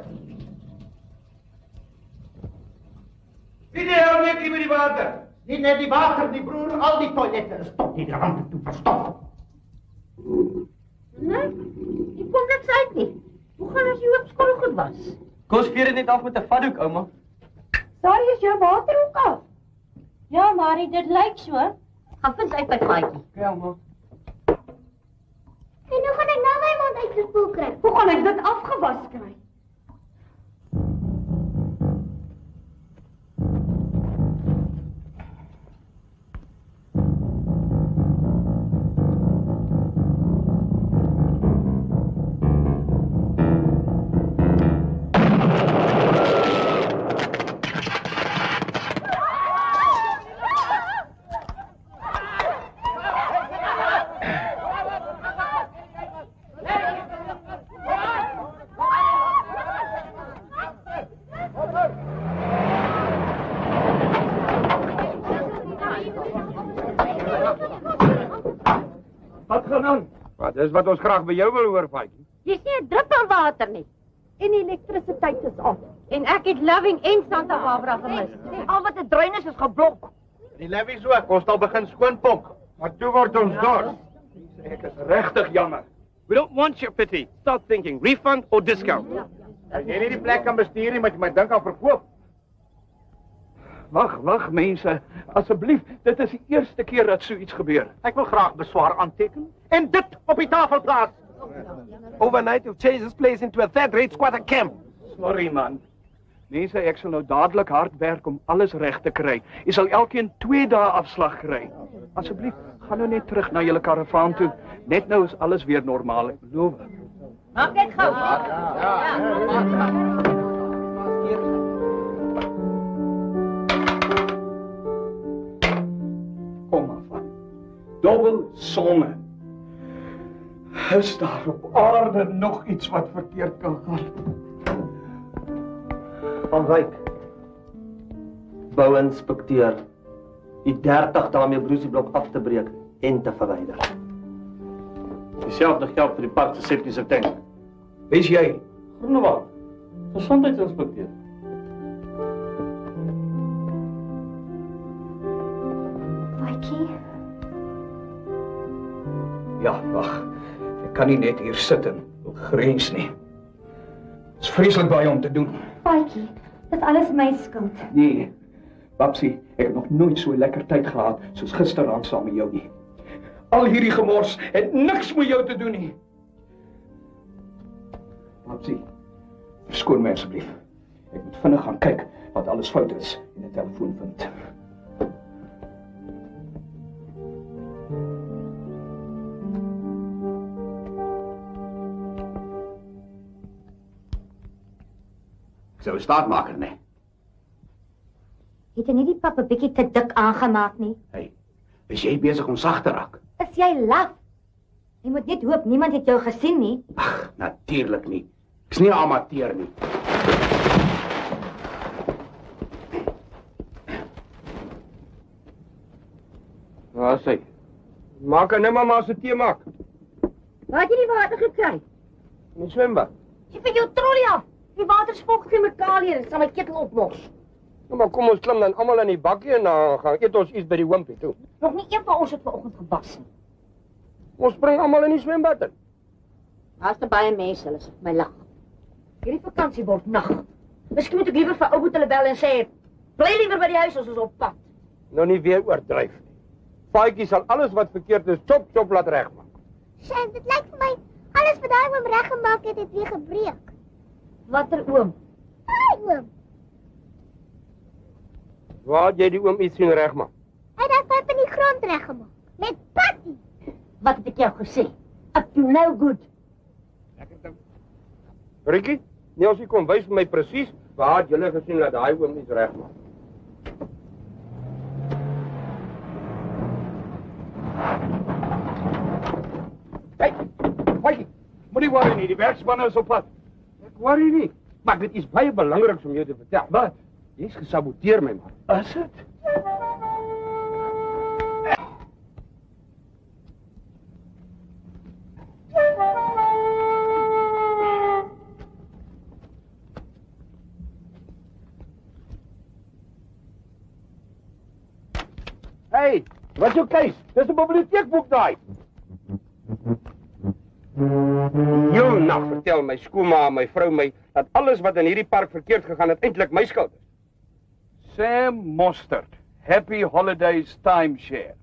Wie die hel neem hier met die water? Nie net die water, die broer, al die toilette. Stop die rande toe, verstop. Nee, die kom niks uit nie. Hoe gaan ons hier op skool goed was? Kom skeer dit net af met 'n vatdoek, ouma. Sorry, is jou water ook af? Ja, Marie, dit lyk so. Gaan vind uit by Paatjie. Ja, ouma. En nou gaan ek nou my mond uitgespoel kry. Hoe gaan ek dit afgewas kry? Wat gaan aan? Wat is wat ons graag by jou wil hoor, Faitjie? Dis nie 'n druppel water nie. En die elektrisiteit is af. En ek het Loving en Santa Barbara gemis. Al wat 'n drein is geblok. Die levies ook, ons sal begin skoonpomp. Maar toe word ons dors. Ek is regtig jammer. We don't want your pity. Start thinking, refund or discount. As jy nie die plek kan bestuur nie, moet jy my dink aan verkoop. Wag, mense. Asseblief, dit is die eerste keer dat so iets gebeur. Ek wil graag beswaar aanteken en dit op die tafel plaas. Overnight you've changed this place into a third-rate squatter camp. Sorry man. Mense, ek sal nou dadelik hard werk om alles reg te kry. Jy sal elkeen 2 dae afslag kry. Asseblief, gaan nou net terug na julle karavaan toe. Net nou is alles weer normaal, ek beloof. Maak net gou. Kom af. Dobbel sonne. Is daar op aarde nog iets wat verkeerd kan gaan? Van Wyk. Bouinspekteur. Die 30 daarmee broesieblok af te breek en te verwyder. Dieselfde geld vir die park se septiese tank. Wie is jy? Groenewald. Gesondheidsinspekteur. Wykie, Ja, wag. Ek kan nie net hier sit en grens nie. Dit is vreeslik baie om te doen. Wykie, dit is alles my skuld. Nee, Babsie, ek het nog nooit so lekker tyd gehad soos gisteraand saam met jou nie. Al hierdie gemors het niks met jou te doen nie. Babsie, verskoon my asseblief. Ek moet vinnig gaan kyk wat alles fout is en 'n telefoon vind. Ek sou 'n staatmaker, nee. Het jy nie die pap 'n bietjie te dik aangemaak nie? Hey, is jy besig om sag te raak? Is jy laf? Jy moet net hoop niemand het jou gesien nie. Ag, natuurlik nie. Ek's nie 'n amateur nie. Waar sê? Maak net maar se tee maak. Waar het jy die water gekry? In die swembad. Jy van jou trollie af. Die water spook chemikalie en sal my ketel opmors. Nou maar kom ons klim dan almal in die bakkie en dan gaan eet ons iets by die wimpie toe. Nog nie een van ons het vanoggend gewas nie. Ons spring almal in die swembad in. Daar's te baie mense, hulle sit my lag. Hierdie vakansie word nag. Miskien moet ek liewer vir ou boet hulle bel en sê, bly liewer by die huis, ons is op pad. Nou nie weer oordryf nie. Paatjie sal alles wat verkeerd is, chop laat regmaak. Sjoe, dit lyk vir my alles wat daai oom reggemaak het, het weer gebreek. Watter oom? Daai oom. Waar het jy die oom iets sien regmaak? Hy het daai pyp in die grond reggemaak. Met patty. Wat het ek jou gesê? Up to no good. Rikkie, Nelsie kom wys vir my presies waar het julle gesien dat daai oom iets regmaak. Hey, Wykie, moenie worry nie, die werkspanne is op pad. Ek worry nie, maar dit is baie belangrik om jou te vertel. Wat? Jy's gesaboteer my man. Is dit? Wat jou keus? Dis 'n biblioteekboek daai. Heel nag vertel my skoolma en my vrou my dat alles wat in hierdie park verkeerd gegaan het eintlik my skuld is. Sam Mostert, Happy Holidays Timeshare.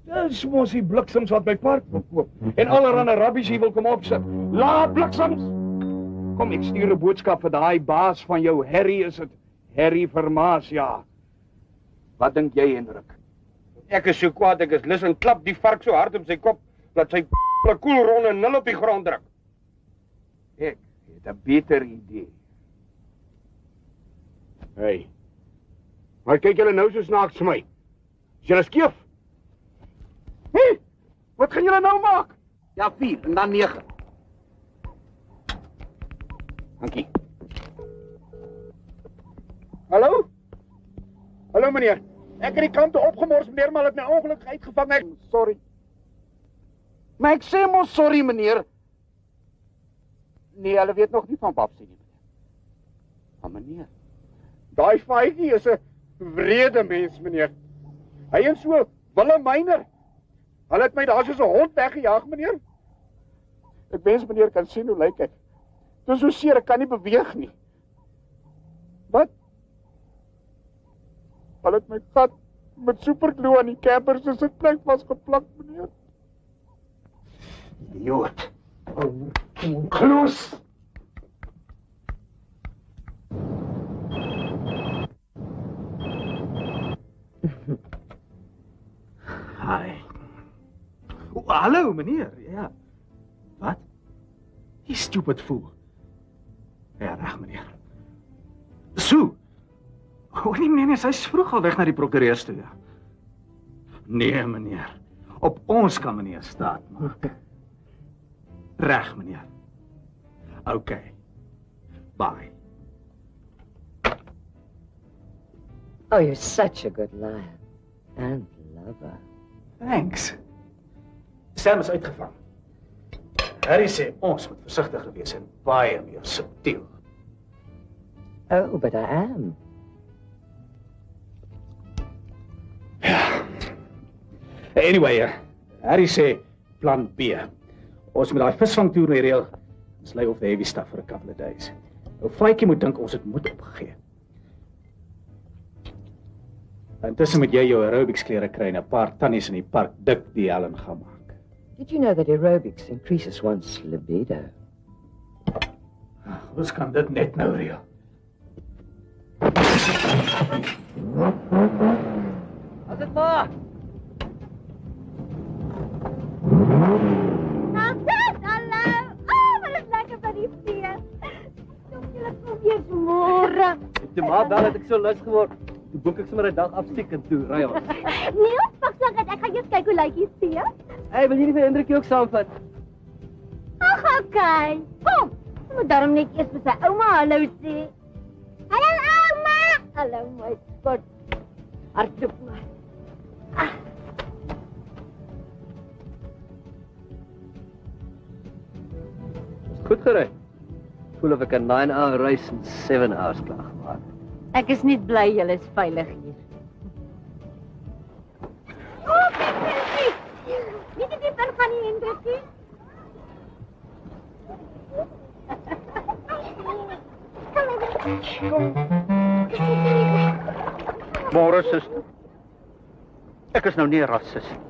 Dis mos die bliksems wat my park wil koop. En allerhande rabbies hier wil kom opsit. Laat bliksems! Kom, ek stuur 'n boodskap vir daai baas van jou, Harry is dit. Harry Vermaas, ja. Wat dink jy, Hendrik? Ek is so kwaad, ek is lus en klap die vark so hard op sy kop, dat sy koel ronde nul op die grond druk. Ek het 'n beter idee. Hey. Maar kyk julle nou so snaaks vir my. Is julle skeef? Hey, wat gaan julle nou maak? Ja, 4 en dan 9. Dankie. Hallo? Hallo meneer. Ek het die kante opgemors, meneer, maar het my ongelukkig uitgevang. Ek sorry. Maar ek sê mos sorry, meneer. Nee, hulle weet nog nie van Babsie nie, meneer. Maar meneer, daai Faitjie is 'n wrede mens, meneer. Hy en so Willem Meiner. Hulle het my daar soos 'n hond weggejaag, meneer. Ek wens meneer kan sien hoe lyk ek. Dit is so seer, ek kan nie beweeg nie. Wat? Hulle het my gat met superglue aan die camper se sitplek vasgeplak, meneer. Idioot. Kloos. Hi. Hallo, meneer. Ja. Wat? Die stupid fool. Ja, reg, meneer. So. O nee, meneer, sy is vroeg al weg na die prokureurs toe. Ja. Nee, meneer. Op ons kan meneer staat maak. Reg, meneer. Okay. Bye. Oh, you're such a good liar. And lover. Thanks. Sam is uitgevang. Harry sê ons moet versigtiger wees en baie meer subtiel. Oh, but I am. Anyway, Harry sê plan B. Ons moet daai visvangtoer reël. Ons lay off the heavy stuff for a couple of days. Ou Faitjie moet dink ons het moed opgegee. Intussen moet jy jou aerobics klere kry en 'n paar tannies in die park dik die Helen gaan maak. Did you know that aerobics increases one's libido? Ons kan dit net nou reël. Wat dit maar? Hallo! Oh, wat is lekker by die fees. Kom julle kom weer môre. Toe maar bel het ek so lus geword. Toe boek ek sommer 'n dag afsiek en toe ry ons. Niels, pak slag ek gaan eers kyk hoe lyk die fees. Hey, wil jy nie vir Hendrik ook saamvat? Ag, okay. Kom. Jy moet daarom net eers vir sy ouma hallo sê. Hallo ouma. Hallo my skot. Hartklop maar. Goed gery. Voel of ek 'n 9-hour reis in 7 hours klaar gemaak. Ek is net bly julle is veilig hier. Oh, kyk. Wie het dit dan van die Hendrikie? Môre, suster. Ek is nou nie 'n rasis nie,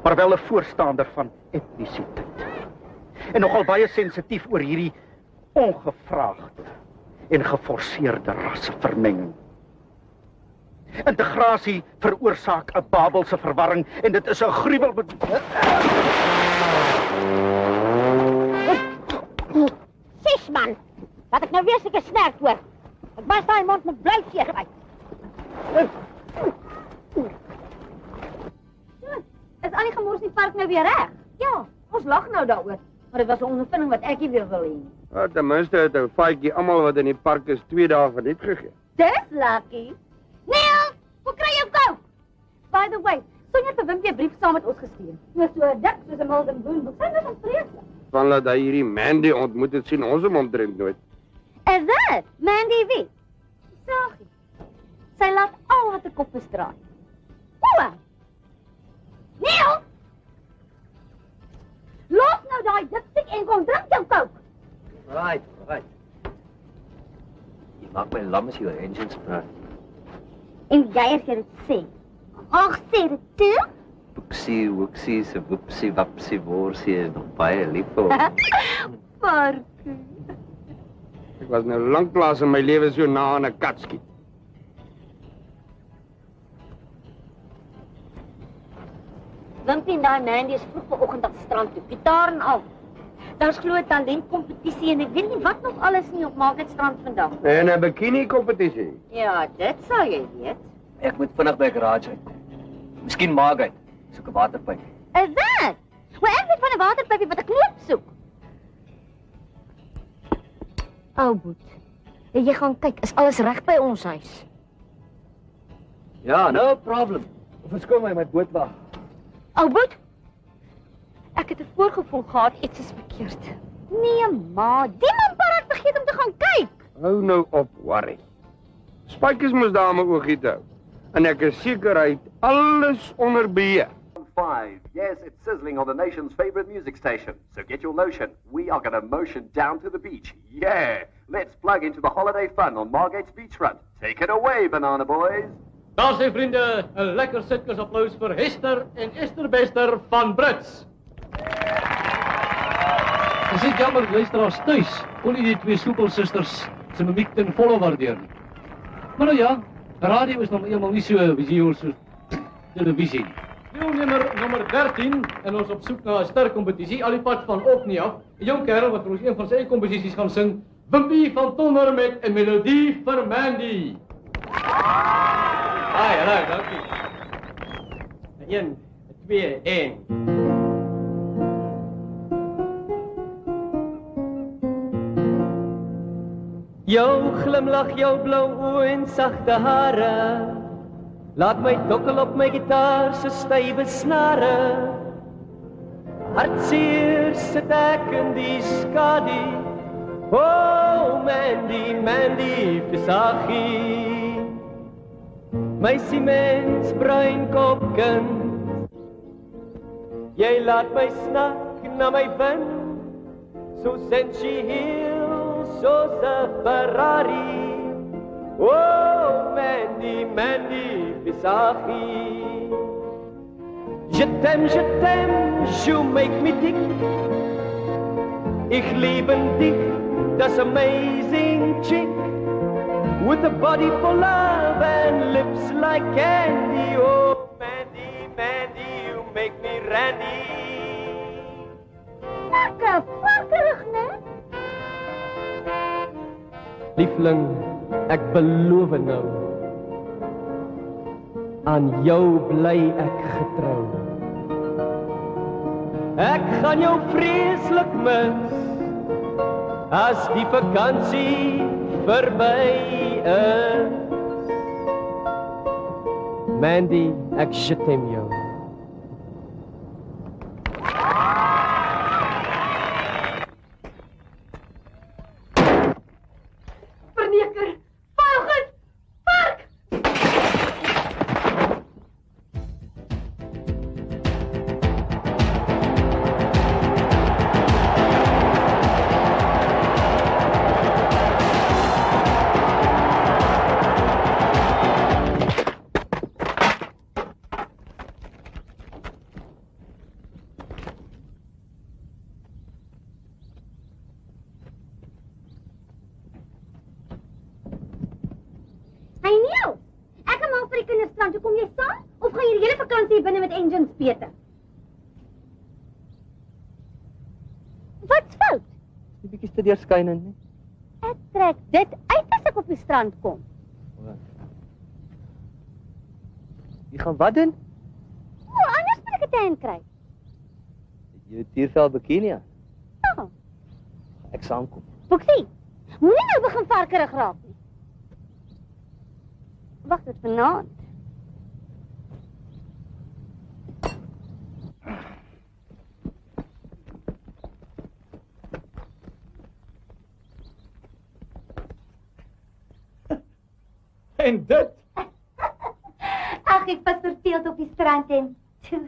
maar wel 'n voorstander van etnisiteit. En nogal baie sensitief oor hierdie ongevraagde en geforseerde rassevermenging. Integrasie veroorsaak 'n Babelse verwarring en dit is 'n gruwel. Sis man, laat ek nou weer seker snerk hoor. Ek was daai mond met blyseeg uit. Is al die gemors in die park nou weer reg? Ja, ons lag nou daaroor. Maar dit was 'n ondervinding wat ek nie weer wil hê nie. Ja, ten minste het 'n Faitjie almal wat in die park is 2 dae verniet gegee. Dis lucky. Niels, hoe kry jy kou? By the way, Sonja het vir Wimpie 'n brief saam met ons gestuur. Nou so dik soos 'n Milton Boone. Sy is vreeslik. Van laat hy hierdie Mandy ontmoet het, sien ons hom omtrent nooit. Is dit? Mandy wie? Sorry. Sy laat al wat 'n kop is draai. O! Neil! Los nou daai dipstik en kom drink jou coke. Right. Jy maak my lam as jy oor engines praat. En jy as jy dit sê. Ag, sê dit toe. Boeksie, woeksie, se woepsie, wapsie, worsie is nog baie lief vir hom. Parkie. Ek was nou lanklaas in my lewe so na aan 'n kat skiet. Wimpie en daai Mandy is vroeg vanoggend op strand toe, gitaar en al. Daar's glo 'n talentkompetisie en ek weet nie wat nog alles nie op Market Strand vandag. En 'n bikini kompetisie. Ja, dit sal jy weet. Ek moet vinnig by garage uit. Miskien maak uit. Soek 'n waterpyp. Is dit? Maar ek weet van 'n waterpypie wat 'n knoop soek. Ou boet. Jy gaan kyk, is alles reg by ons huis? Ja, no problem. Verskoon my boot wag. Ou boet. Ek het 'n voorgevoel gehad iets is verkeerd. Nee, ma, die man het vergeet om te gaan kyk. Hou nou op, worry. Spykers moes daar my oogie hou. En ek is seker hy het alles onder beheer. 5. Yes, it's sizzling on the nation's favorite music station. So get your lotion. We are going to motion down to the beach. Yeah. Let's plug into the holiday fun on Margate's beachfront. Take it away, Banana Boys. Daar sê vriende, 'n lekker sitkersapplaus vir Hester en Esther Bester van Brits. Dis net jammer luisteraars tuis kon nie die twee soepelsusters se mimiek ten volle waardeer nie. Maar nou ja, radio is nog eenmal nie so visueel so televisie. Deelnemer nommer 13 en ons op soek na 'n sterk kompetisie al die pad van Orkney af. 'n Jong kerel wat vir ons een van sy kompetisies gaan sing. Wimpie van Tonder met 'n melodie vir Mandy. Hallo, dankie. 1, 2, 1. Jou glimlach, jou blou oë en sagte hare laat my dokkel op my gitaar se stywe snare. Hartseer sit ek in die skadu. Oh, Mandy, Mandy, Visagie. My siemensbruin kopkind. Jy laat my snak na my wind. So sensueel, soos 'n Ferrari. Oh, Mandy, Mandy, Visagie. Je t'aime, you make me tick. Ich liebe dich, das amazing chick. With a body for love and lips like candy. Oh, Mandy, Mandy, you make me randy. Lekker, vakkerig, né? Liefling, ek beloof nou. Aan jou bly ek getrou. Ek gaan jou vreeslik mis as die vakansie verby is. Mandy, ek t'aime jou. Verneker, vuilgoed, vark! Hey Neil, ek gaan maar vir die kinders strand. Kom jy saam? Of gaan jy die hele vakansie binne met engines spete? Wat's fout? Die bietjie te deurskynend, nie? Ek trek dit uit as ek op die strand kom. Jy gaan wat doen? O, anders moet ek 'n tan kry. Jy diervel bikini aan. Ja. Ek saamkom. Boeksie, moenie nou begin varkerig raak nie. Wag tot vanaand. En dit lag die vis verveeld op die strand en toe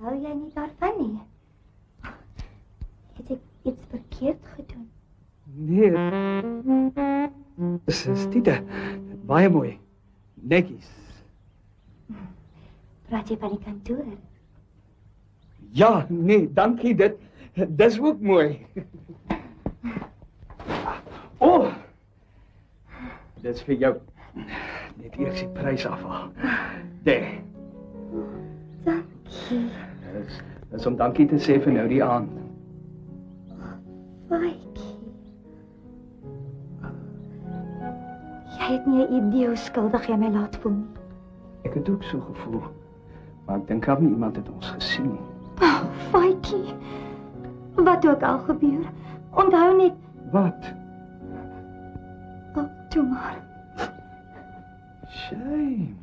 hou jy nie daarvan nie. Het ek iets verkeerd gedoen? Nee. Dis Tita. Baie mooi. Netjies. Praat jy van die kantoor? Ja, nee, dankie, dis ook mooi. Oh, dis vir jou. Net eers die prys afhaal. Daar. Dankie. Dis om dankie te sê vir nou die aand. Faitjie. Jy het nie 'n idee hoe skuldig jy my laat voel nie. Ek het ook so gevoel. Maar ek dink nie iemand het ons gesien nie. Oh, Faitjie. Wat ook al gebeur, onthou net... Wat? Oh, toe maar. Shame.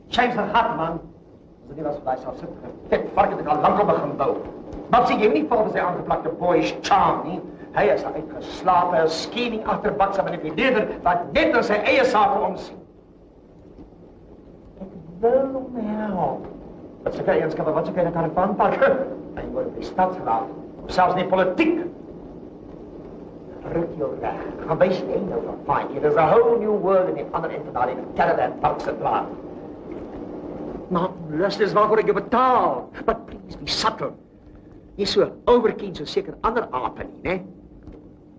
Shame's een gat, man. As dit was vir daai selfsugtige vet vark het ek al lank op begin bou. Maar sien jy nie val vir sy aangeplakte boyish charm nie. Hy is 'n uitgeslape, scheming agterbakse manipuleerder wat net na sy eie sake omsien. Ek wil hom help. Wat sê jy eenskap wat sê jy na karavanpark? Hy word by stadsraad, of selfs nie politiek. Ruk jou weg. Gaan wys jy nou van Faitjie. There's a whole new world in die ander end van daardie caravan park se plaas. Maar lust is waarvoor ek jou betaal. But please be subtle. Nie so overkeen so seker ander ape nie, né?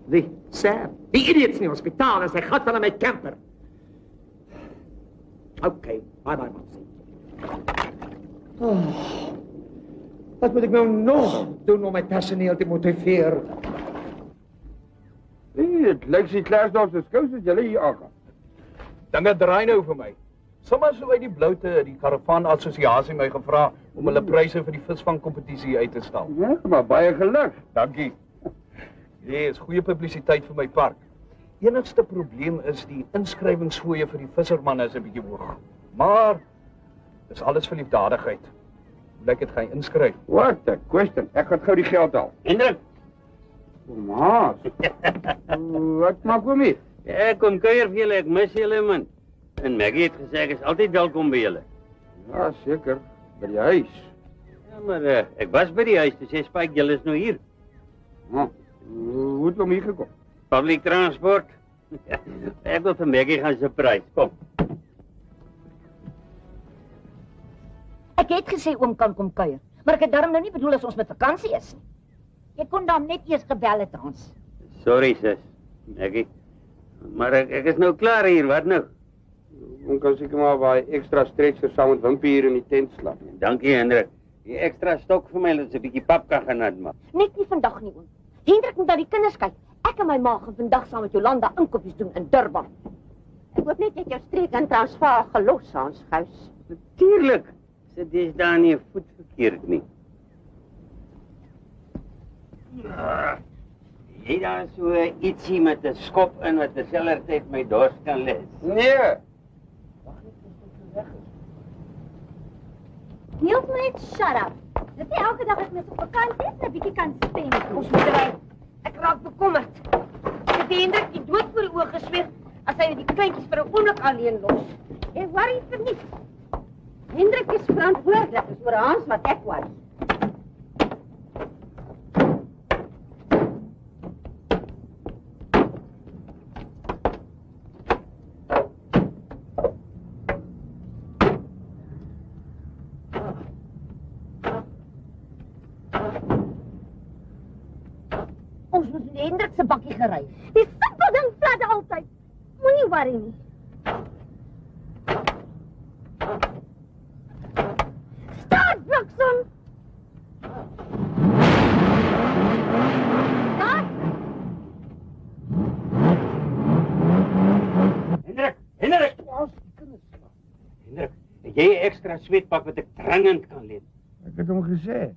Wie? Sam. Die idiots in die hospitaal en sy gat van my camper. Okay, bye bye, Matsie. Oh, wat moet ek nou nog doen om my personeel te motiveer? Nee, het lyk sy Klersdorp se skous as julle hier aangaan. Dinge draai nou vir my. Sommige so uit die bloute, die Karavan Assosiasie my gevra om hulle pryse vir die visvangkompetisie uit te stal. Ja, maar baie geluk. Dankie. Nee, is goeie publisiteit vir my park. Enigste probleem is die inskrywingsfooie vir die vissermanne is 'n bietjie hoog. Maar dis alles vir liefdadigheid. Lyk dit gaan inskryf. What a question. Ek gaan gou die geld haal. Hendrik. Maar. Wat maak hom hier? Ek kom kuier vir julle, ek mis julle man. En Maggie het gesê ek is altyd welkom by julle. Ja, seker. By die huis. Ja, maar ek was by die huis, toe sê Spike, julle is nou hier. Ja, hoe het hom hier gekom? Public transport. Ek wil vir Maggie gaan surprise. Kom. Ek het gesê oom kan kom kuier, maar ek het daarom nou nie bedoel as ons met vakansie is nie. Jy kon dan net eers gebel het ons. Sorry sis, Maggie. Maar ek is nou klaar hier, wat nou? Ons kan seker maar baie ekstra stretcher saam met Wimpie hier in die tent slaap. Dankie Hendrik. Die ekstra stok vir my dat sy 'n bietjie pap kan gaan nat maak. Net nie vandag nie oom. Hendrik moet na die kinders kyk. Ek en my ma gaan vandag saam met Jolanda inkopies doen in Durban. Ek hoop net jy het jou streek in Transvaal gelos, Hans Gous. Natuurlik. Sit dis daar nie 'n voet verkeerd nie. Ja. Jy daar so ietsie met 'n skop in wat terselfdertyd my dors kan les. Nee. Niels net shut up. Dit is elke dag as mens op vakansie is, 'n bietjie kan spend. Ons moet ry. Ek raak bekommerd. Ek het Hendrik die dood voor die oë gesweer as hy die kleintjies vir 'n oomblik alleen los. Ek worry vir niks. Hendrik is verantwoordelik vir Hans wat ek was. Ons moet in Hendrik se bakkie gery. Die simpel ding plat altyd. Moenie worry nie. Start, Brokson! Start! Hendrik! Hendrik, het jy 'n ekstra sweetpak wat ek dringend kan leen? Ek het hom gesê.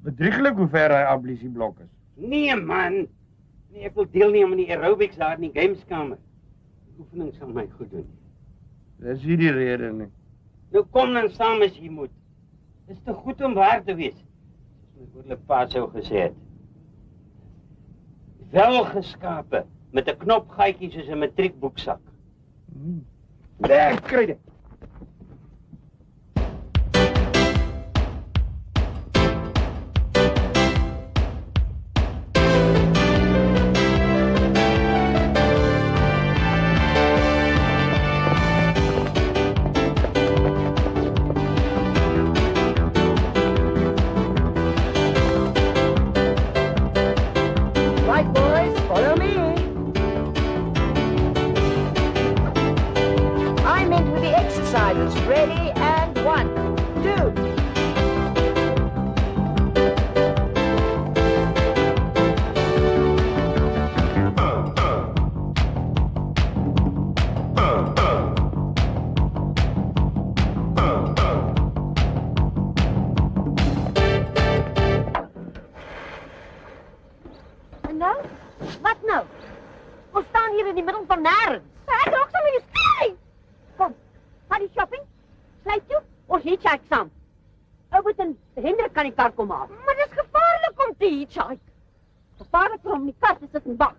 Bedrieglik hoe ver hy ablisieblok is. Nee man. Nee, ek wil deelneem aan die aerobics daar in die gameskamer. Die oefening sal my goed doen. Dis nie die rede nie. Nou kom dan saam as jy moet. Dis te goed om waar te wees. Soos my oorlike pa sou gesê het. Wel geskape met 'n knopgaatjie soos 'n matriekboeksak. Nee, kry dit. outsiders. Ready and 1, 2. En nou? Wat nou? Ons staan hier in die middel van nêrens. Ek raak saam met jou skei. Kom, gaan die shopping? Sluit toe, ons hitchhike saam. Oud en Hendrik kan die kar kom haal. Maar dis gevaarlik om te hitchhike. Gevaarlik om in die kar te sit en wag.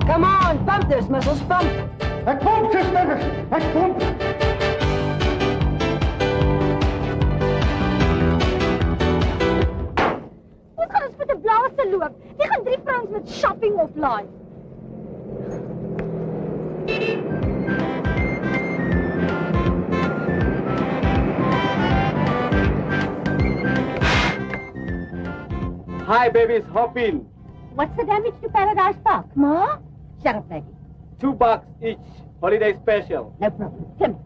Come on, pump this, muscles, pump. Ek pomp, suster, ek pomp. Ons gaan ons met 'n blaase loop. Wie gaan 3 vrouens met shopping oplaai? Hi, babies, hop in. What's the damage to Paradise Park? Ma? Shut up, lady. $2 each. Holiday special. No problem. Come here.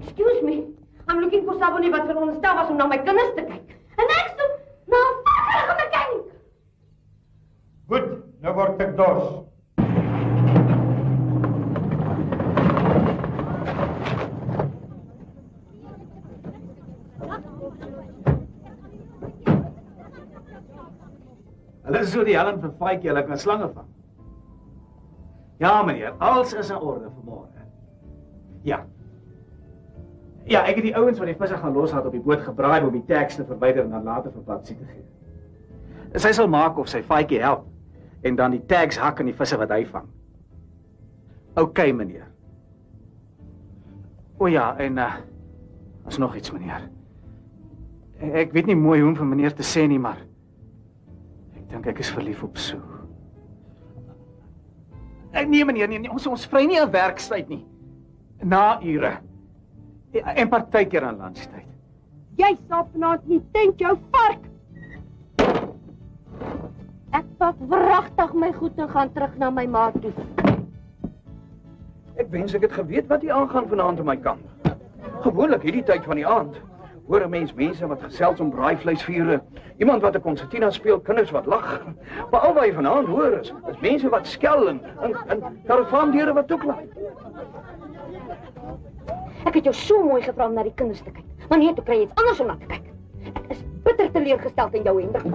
Excuse me. I'm looking for somebody wat veronderstel was om na my kinders te kyk. En ek soek na 'n vakkerige mechanic. Goed, nou word ek dors. Hulle is so die helm vir Faitjie, hulle kan slange vang. Ja, meneer, alles is in orde vanmôre. Ja. Ja, ek het die ouens wat die visse gaan loslaat op die boot gebraai om die tags te verwyder en dan later vir Patsy te gee. Sy sal maak of sy Faitjie help en dan die tags hak in die visse wat hy vang. OK, meneer. O ja, en is nog iets, meneer. Ek weet nie mooi hoe om vir meneer te sê nie, maar ek dink ek is verlief op Sue. Nee, meneer, nee, ons vry nie 'n werkstyd nie. Na ure. En partykeer aan lunchtyd. Jy slaap vanaand nie, tent jou vark. Ek pak wragtig my goed en gaan terug na my ma toe. Ek wens ek het geweet wat hier aangaan vanaand aan my kant. Gewoonlik hierdie tyd van die aand hoor 'n mens mense wat gesels om braaivleisvure, iemand wat 'n konsertina speel, kinders wat lag. Maar al wat jy vanaand hoor is mense wat skel en karavaandeure wat toeklaai. Ek het jou so mooi gevra om na die kinders te kyk. Maar nee, toe kry jy iets anders om na te kyk. Ek is bitter teleurgesteld in jou, Hendrik.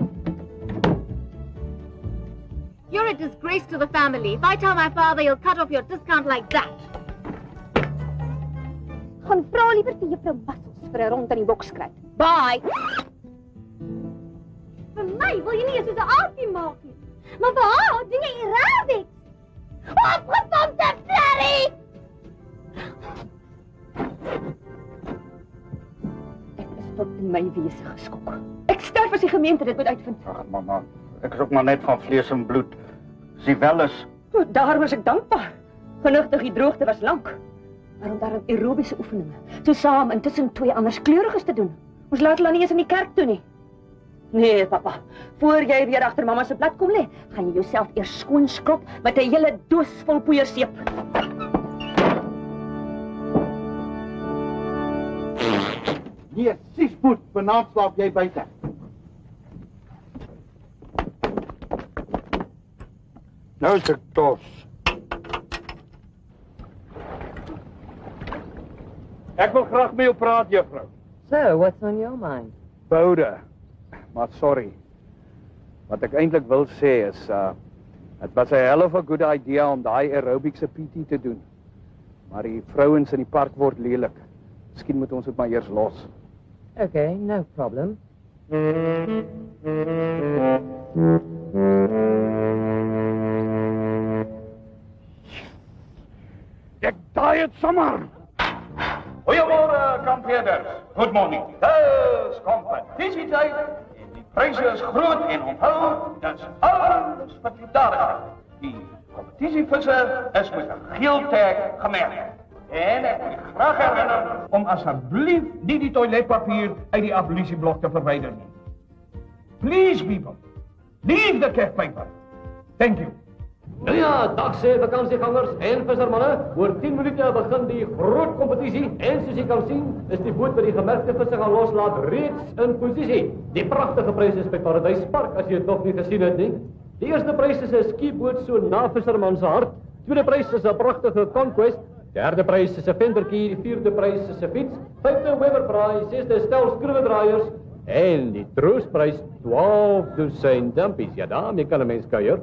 You're a disgrace to the family. If I tell my father, he'll cut off your discount like that. Gaan vra liewer vir juffrou Bassels vir 'n rond in die boks kry. Bye. Vir my wil jy nie eens soos 'n aartie maak nie. Maar vir haar doen jy aerobics. Opgepompte flerry! Ek is tot in my wese geskok. Ek sterf as die gemeente dit moet uitvind. Ag, mamma, ek is ook maar net van vlees en bloed. As jy wel is. Daar was ek dankbaar. Genigtig die droogte was lank. Maar om daar aerobiese oefeninge, so saam en tussen 2 anderskleuriges te doen. Ons laat hulle nie eens in die kerk toe nie. Nee, papa. Voor jy weer agter mamma se plat kom lê, gaan jy jouself eers skoon skrob met 'n hele doos vol poeierseep. Nee, 6 voet, vanaand slaap jy buite. Nou is ek tos. Ek wil graag met jou praat, juffrou. So, what's on your mind? Boude. Maar sorry. Wat ek eintlik wil sê is, het was 'n hell of a good idea om daai aerobics PT te doen. Maar die vrouens in die park word lelik. Miskien moet ons dit maar eers los. Okay, no problem. Ek daai het sommer. Goeiemôre, kampeerders. Good morning. Dis kompetisietyd en die pryse is groot en onthou, dis alles vir die dader. Die kompetisievisse is met 'n geel tag gemerk. En ek wil graag herinner om asseblief nie die toiletpapier uit die ablisieblok te verwyder nie. Please people, leave the cat paper. Thank you. Nou ja, dag sê vakansiegangers en vissermanne, oor 10 minute begin die groot kompetisie en soos jy kan sien, is die boot wat die gemerkte visse gaan loslaat reeds in posisie. Die pragtige pryse is by Paradyspark as jy dit nog nie gesien het nie. Die eerste prys is 'n skieboot so na visserman se hart. Tweede prys is 'n pragtige Conquest. Derde prys is 'n ventertjie, die vierde prys is 'n fiets, vyfde Weber prys, sesde stel skroewedraaiers en die troostprys 12 dosyn dumpies. Ja, daarmee kan 'n mens kuier.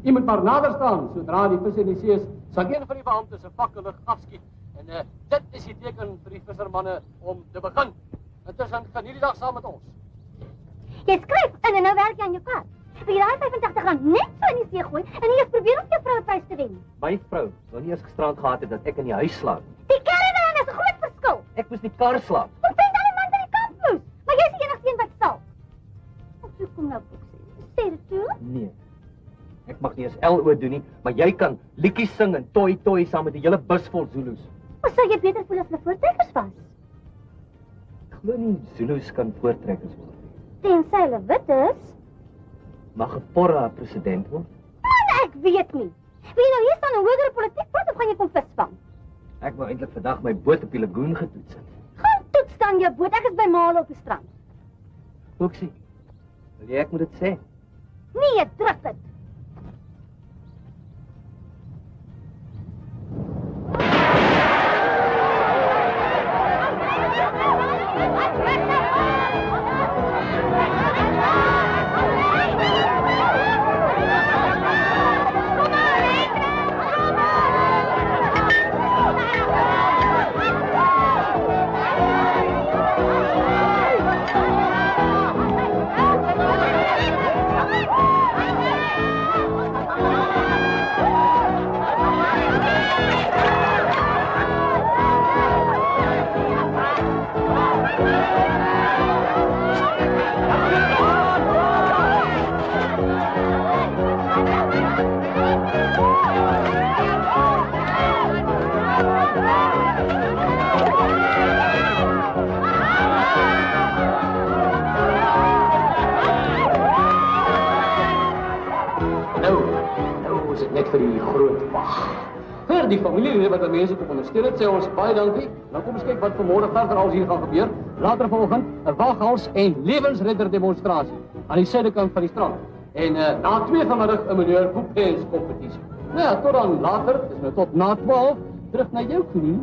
Jy moet maar nader staan sodra die vis in die see is, sal een van die beamptes 'n fakkellig afskiet. En dit is die teken vir die vissermanne om te begin. Intussen gaan hierdie dag saam met ons. Jy skryf in en nou werk jy aan jou kar. Wil jy daai R85 net so in die see gooi en nie eens probeer om jou vrou 'n prys te wen? My vrou wou nie eens gisterand gehad het dat ek in die huis slaap. Die caravan is 'n groot verskil. Ek moes die kar slaap. Hoe vind dan die man by die kamp moes? Maar jy is die enigste een wat sal. Hoe kom nou sê dit toe? Nee. Ek mag nie eens LO doen nie, maar jy kan liedjies sing en toi saam met 'n hele bus vol Zulus. Of sou jy beter voel as hulle voortrekkers was? Ek glo nie Zulus kan voortrekkers word. Tensy hulle wit is. Mag 'n porra president word? Man, ek weet nie. Wil jy nou hier staan en hogere politiek praat of gaan jy kom visvang? Ek wou eintlik vandag my boot op die lagoon getoets het. Gaan toets dan jou boot. Ek is by Male op die strand. Foxie, wil jy ek moet dit sê? Nee, druk dit. Net vir die groot wag. Vir die familielede wat mense kom ondersteun het, sê ons baie dankie. Nou kom ons kyk wat vanmôre verder al hier gaan gebeur. Later vanoggend 'n waghals en lewensredder demonstrasie aan die suidekant van die strand. En na 2 vanmiddag 'n meneer Boepens kompetisie. Nou ja, tot dan later, dis nou tot na 12, terug na jou knie.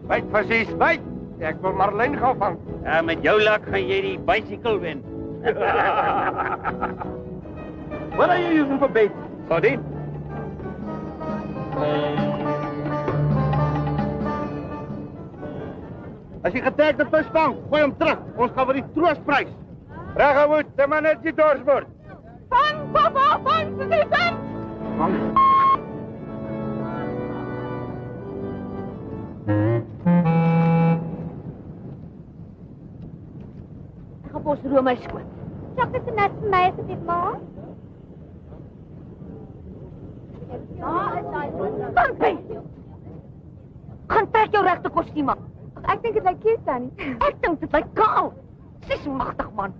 Byt presies, byt. Ek wil Marlyn gaan vang. Ja, met jou lak gaan jy die bicycle wen. What are you using for bait? Sardine. As jy getagde vis vang, gooi hom terug. Ons gaan vir die troostprys. Reggewoed, te maar net die dorsbord. Vang, papa, vang, president! Vang. Ek gaan ons room my skoot. Sak dit net vir my asseblief, ma. Kom by. Gaan trek jou regte kostuum aan. Ek dink dit lyk cute, Tannie. Ek dink dit lyk kaal. Dis magtig, man.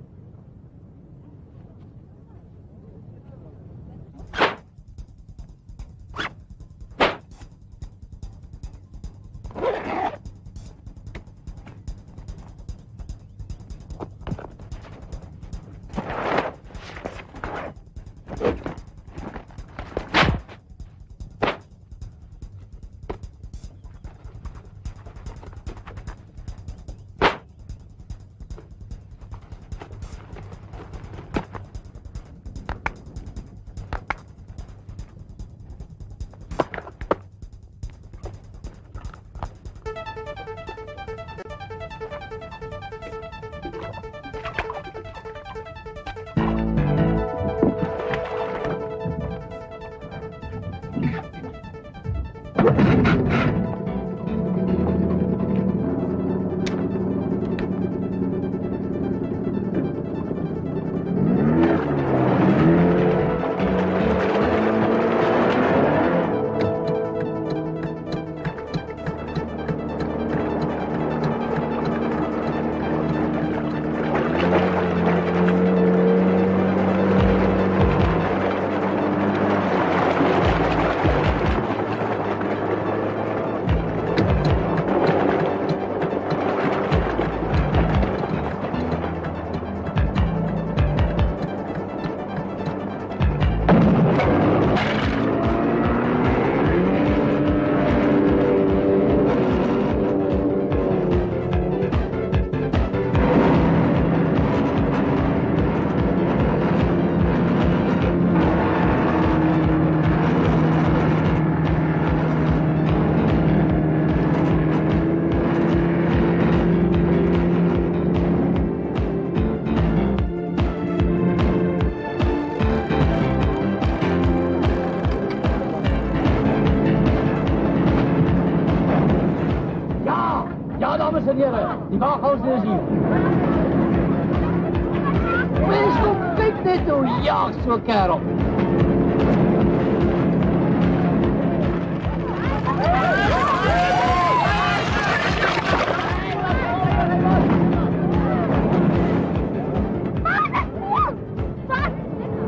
net hoe jag so kerel.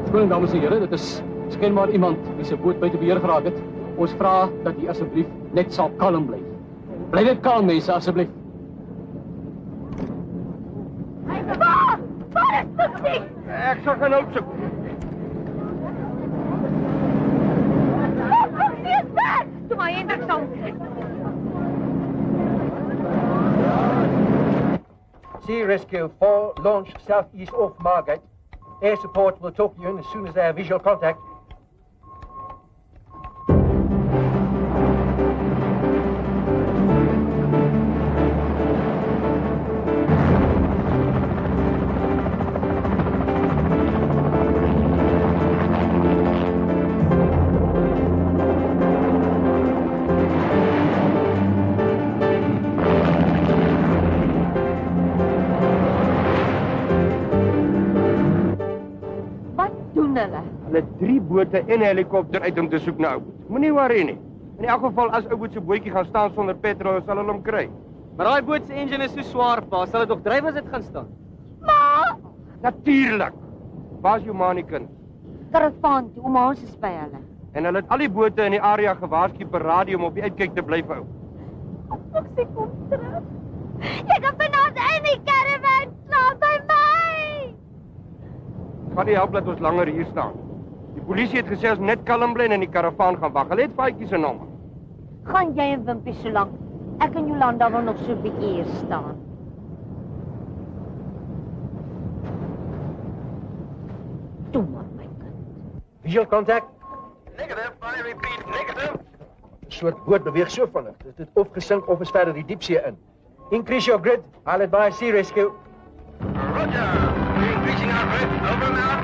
Skoon dames en here, dit is skynbaar iemand wie se boot buite beheer geraak het. Ons vra dat u asseblief net sal kalm bly. Bly net kalm mense asseblief. Ek sal gaan opsoek. Doe maar Hendrik dan. Sea Rescue 4 launched southeast off Margate. Air support will talk to you in as soon as they have visual contact. Hulle 3 bote en 'n helikopter uit om te soek na Ouboet. Moenie worry nie. In elk geval as Ouboet se bootjie gaan staan sonder petrol, sal hulle hom kry. Maar daai boot se engine is so swaar, pa, sal dit nog dryf as dit gaan staan? Ma! Natuurlik. Waar's jou ma en die kind? Karavaan toe, ouma ons is by hulle. En hulle het al die bote in die area gewaarsku per radio om op die uitkyk te bly vir ou. Foxie kom terug. Jy kan vanaand in die karavaan slaap by my. Gaan nie help dat ons langer hier staan. Die polisie het gesê ons net kalm bly en in die karavaan gaan wag. Hulle het Faitjie se nommer. Gaan jy en Wimpie so lank? Ek en Jolanda wil nog so 'n bietjie hier staan. Toe maar my kind. Visual contact. Negative, I repeat, negative. 'n Soort boot beweeg so vinnig. Dit het of gesink of is verder die diepsee in. Increase your grid. I'll advise Sea Rescue. Roger. Increasing our grid. Over and out.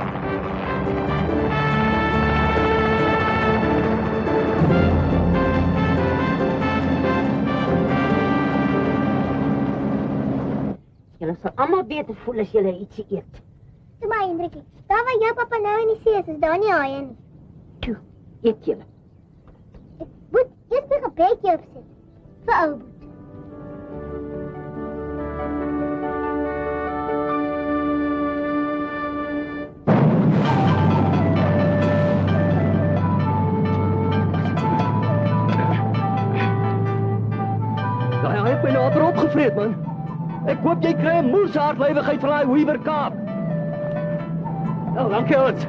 Julle sal almal beter voel as julle ietsie eet. Toe maar Hendrikie, daar waar jou pappa nou in die see is daar nie haie nie. Toe, eet julle. Ek moet eers 'n gebedjie opsit vir Ouboet. Hy het my nou amper opgevreet, man. Ek hoop jy kry 'n moerse hartlywigheid van daai Weaver Kaap. Oh, dankie ons.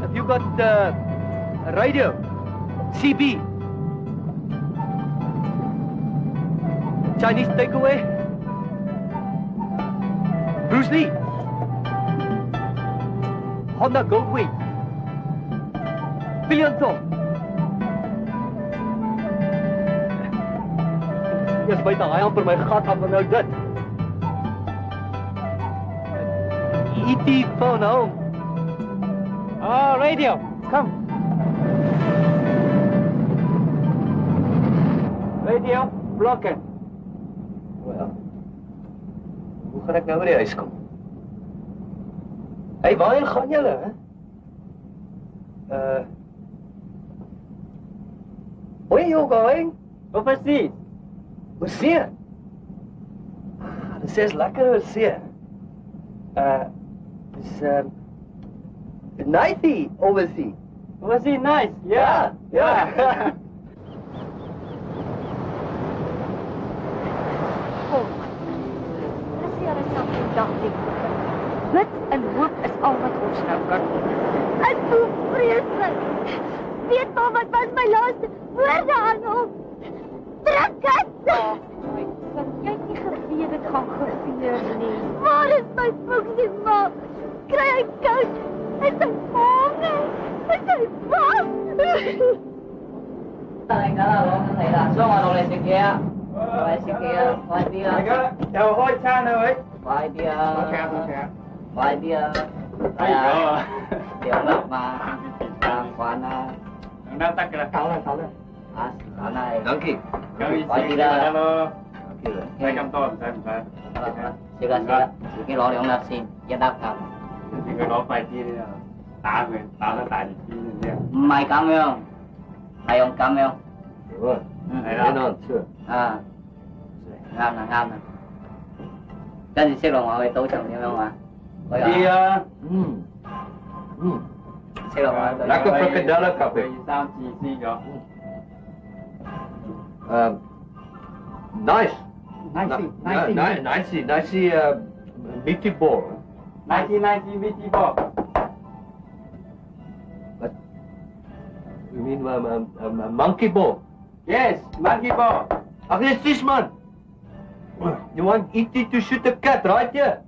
Have you got a radio? CB? Chinese takeaway? Bruce Lee? Honda Goldwing? Billionton? Eers byt hy amper my gat af en nou dit. E.T. phone home. Oh, radio. Come. Radio, blokken. Wel. Hoe gaan ek nou by die huis kom? Hey, waarheen gaan julle, hè? Where you going? Overseas. Oor see? Dit is lekker oor see. Dis Knifey oversee. Oversee nice. Yeah. Ja. Dis hier is op die dag die. Bid en hoop is al wat ons nou kan doen. Ek voel vreeslik. Weet maar wat was my laaste woorde aan hom? Druk het! Jy het nie geweet dit gaan gebeur nie. Waar is my Foxie ma? Kry hy koud? Is hy bang? Is hy bang? Dankie. Halo. Welcome to. 食啦，自己攞兩粒先，一粒頭。你佢攞塊啲啊，打佢，打得大力啲啫。唔係咁樣，係用咁樣。係啦。啊，啱啦。跟住識落我去賭場點樣玩？啲啊。識落我去賭場。一個 fricadella cup 2、3次先咗。Nice, meaty ball. Nice meaty ball. You mean monkey ball? Yes, monkey ball. Agnes, this man. You want E.T. to shoot the cat, right here?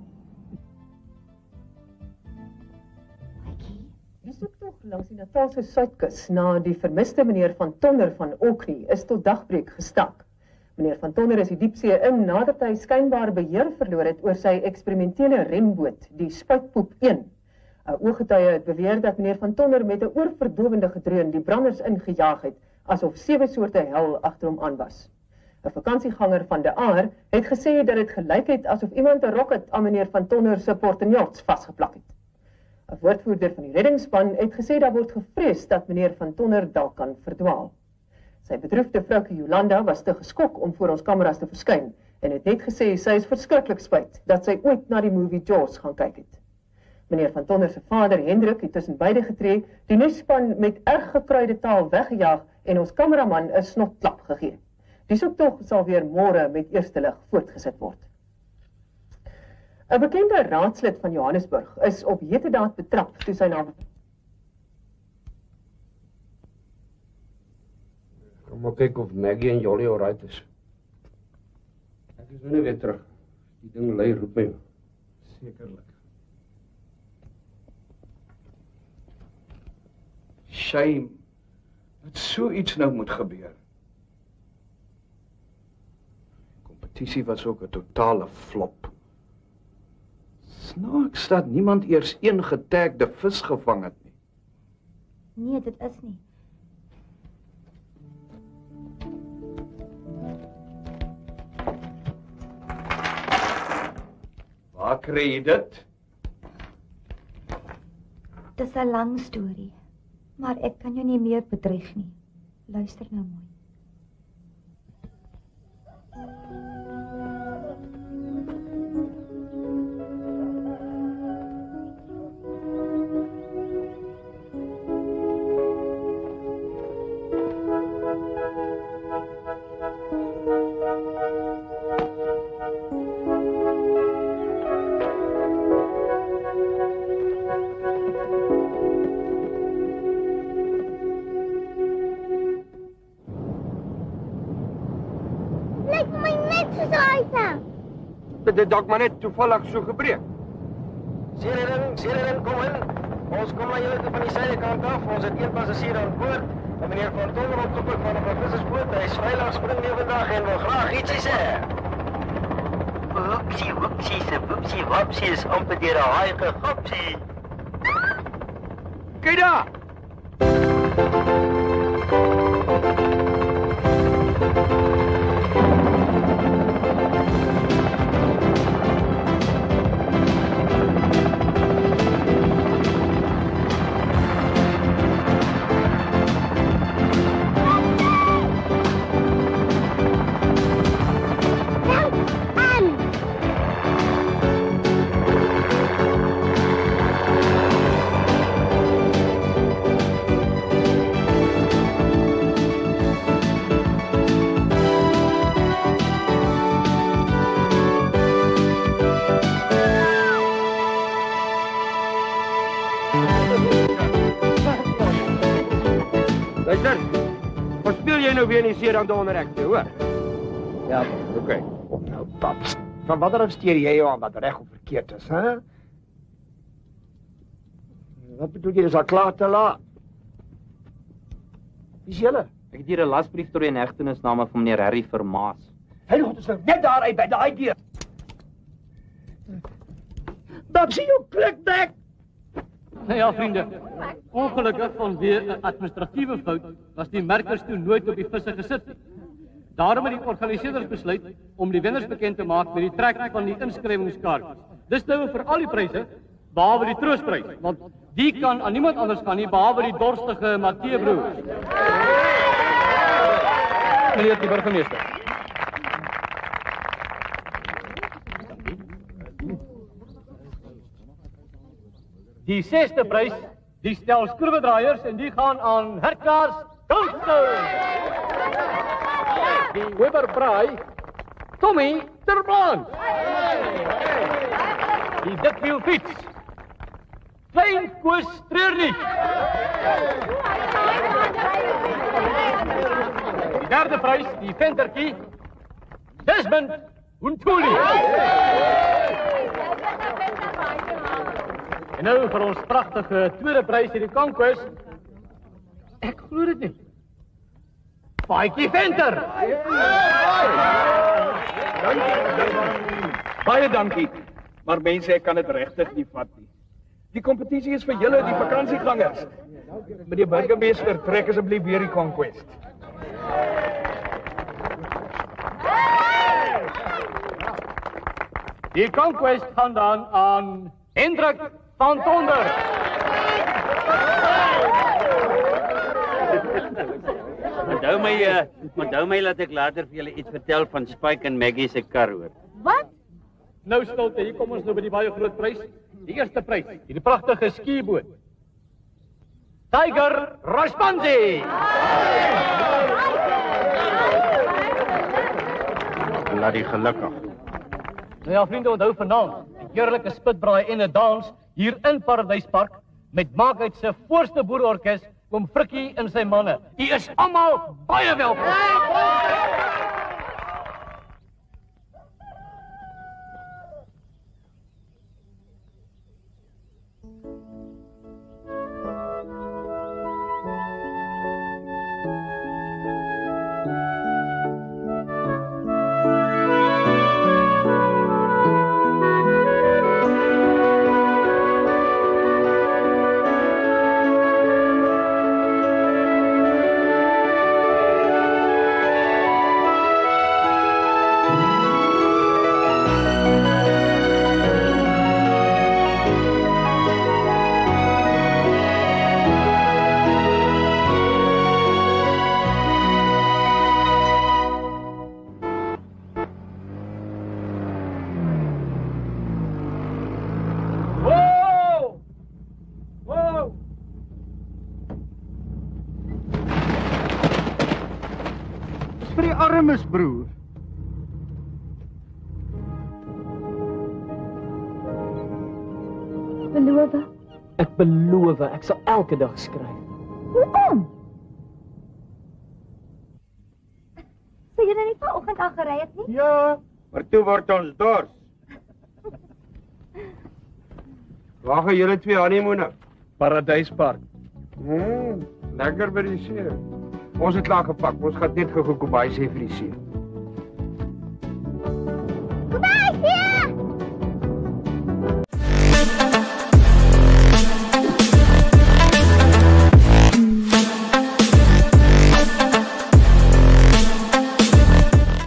Die soektog langs die Natalse suidkus na die vermiste meneer Van Tonner van Orkney is tot dagbreek gestak. Meneer Van Tonner is die diepsee in nadat hy skynbaar beheer verloor het oor sy eksperimentele remboot, die Spuitpoep 1. 'n Ooggetuie het beweer dat meneer Van Tonner met 'n oorverdowende gedreun die branders ingejaag het, asof 7 soorte hel agter hom aan was. 'n Vakansieganger van De Aar het gesê dat dit gelyk het asof iemand 'n rokket aan meneer Van Tonner se portenjots vasgeplak het. 'n Woordvoerder van die reddingsspan het gesê daar word gevrees dat meneer Van Tonner dalk kan verdwaal. Sy bedroefde vroukie Jolanda was te geskok om voor ons kameras te verskyn en het net gesê sy is verskriklik spyt dat sy ooit na die movie Jaws gaan kyk het. Meneer Van Tonner se vader Hendrik het tussen beide getree, die nuusspan met erg gekruide taal weggejaag en ons kameraman 'n snotklap gegee. Die soektog sal weer môre met eerste lig voortgesit word. 'n Bekende raadslid van Johannesburg is op heterdaad betrap toe sy naam. Kom maar kyk of Maggie en Jolly alright is. Ek is nou weer terug. Die ding lei roep my. Sekerlik. Shame dat so iets nou moet gebeur. Die kompetisie was ook 'n totale flop. Snaaks dat niemand eers een getagde vis gevang het nie. Nee, dit is nie. Waar kry jy dit? Dis 'n lang storie, maar ek kan jou nie meer bedrieg nie. Luister nou mooi. Dit dalk maar net toevallig so gebreek. Seeredding, kom in. Ons kom na julle van die suidekant af. Ons het een passasier aan boord. En meneer Van Tonner opgepik van 'n vissersboot. Hy is veilig spring nie vandag en wil graag ietsie sê. Woepsie, wopsie is amper deur 'n haai gegopsie. Kyk daar! Luister, wat speel jy nou weer in die see dan onder ek, hoor? Ja, oké. Kom nou, paps. Van wat arresteer jy jou aan wat reg of verkeerd is, hè? Wat bedoel jy, is al klaar te laat? Wie is julle? Ek het hier 'n lasbrief tot die hegtenisname van meneer Harry Vermaas. Hy het ons nou net daar uit by daai deur. Babsie, jou klikbek! Nou ja, vriende. Ongelukkig vanweë 'n administratiewe fout was die merkers toe nooit op die visse gesit nie. Daarom het die organiseerders besluit om die wenners bekend te maak met die trek van die inskrywingskaartjies. Dis nou vir al die pryse, behalwe die troostprys, want die kan aan niemand anders gaan nie, behalwe die dorstige Matthee broers. Meneer die burgemeester. Die 6de prys, die stel skroewedraaiers en die gaan aan Hertkaars Goldstone. Die Weberbraai, Tommy Terblanc. Die Dikwiel fiets, Klein Koos Treurnig. Die 3de prys, die Ventertjie, Desmond Untuli. En nou vir ons pragtige 2de prys hier die Conquest. Ek glo dit nie. Paatjie Venter. Baie dankie. Maar mense, ek kan dit regtig nie vat nie. Die kompetisie is vir julle, die vakansiegangers. Meneer burgemeester, trek asseblief weer die Conquest. Die Conquest gaan dan aan Hendrik van Tonder. Onthou my laat ek later vir julle iets vertel van Spike en Maggie se kar hoor. Wat? Nou stilte, hier kom ons nou by die baie groot prys. Die eerste prys, hierdie pragtige skieboot. Tiger Raspansi. Laat die gelukkig. Nou ja, vriende, onthou vanaand, 'n heerlike spitbraai en 'n dans hier in Paradyspark met Maakheid se voorste boerorkes kom Frikkie en sy manne. U is almal baie welkom. Armes broer. Beloof. Ek beloof, ek sal elke dag skryf. Hoekom? Sê jy nie vanoggend al gery het nie? Ja, maar toe word ons dors. Waar gaan julle twee honeymoon? Paradyspark. Lekker by die see. Ons het klaar gepak. Ons gaan net gou Kobai sê vir die see.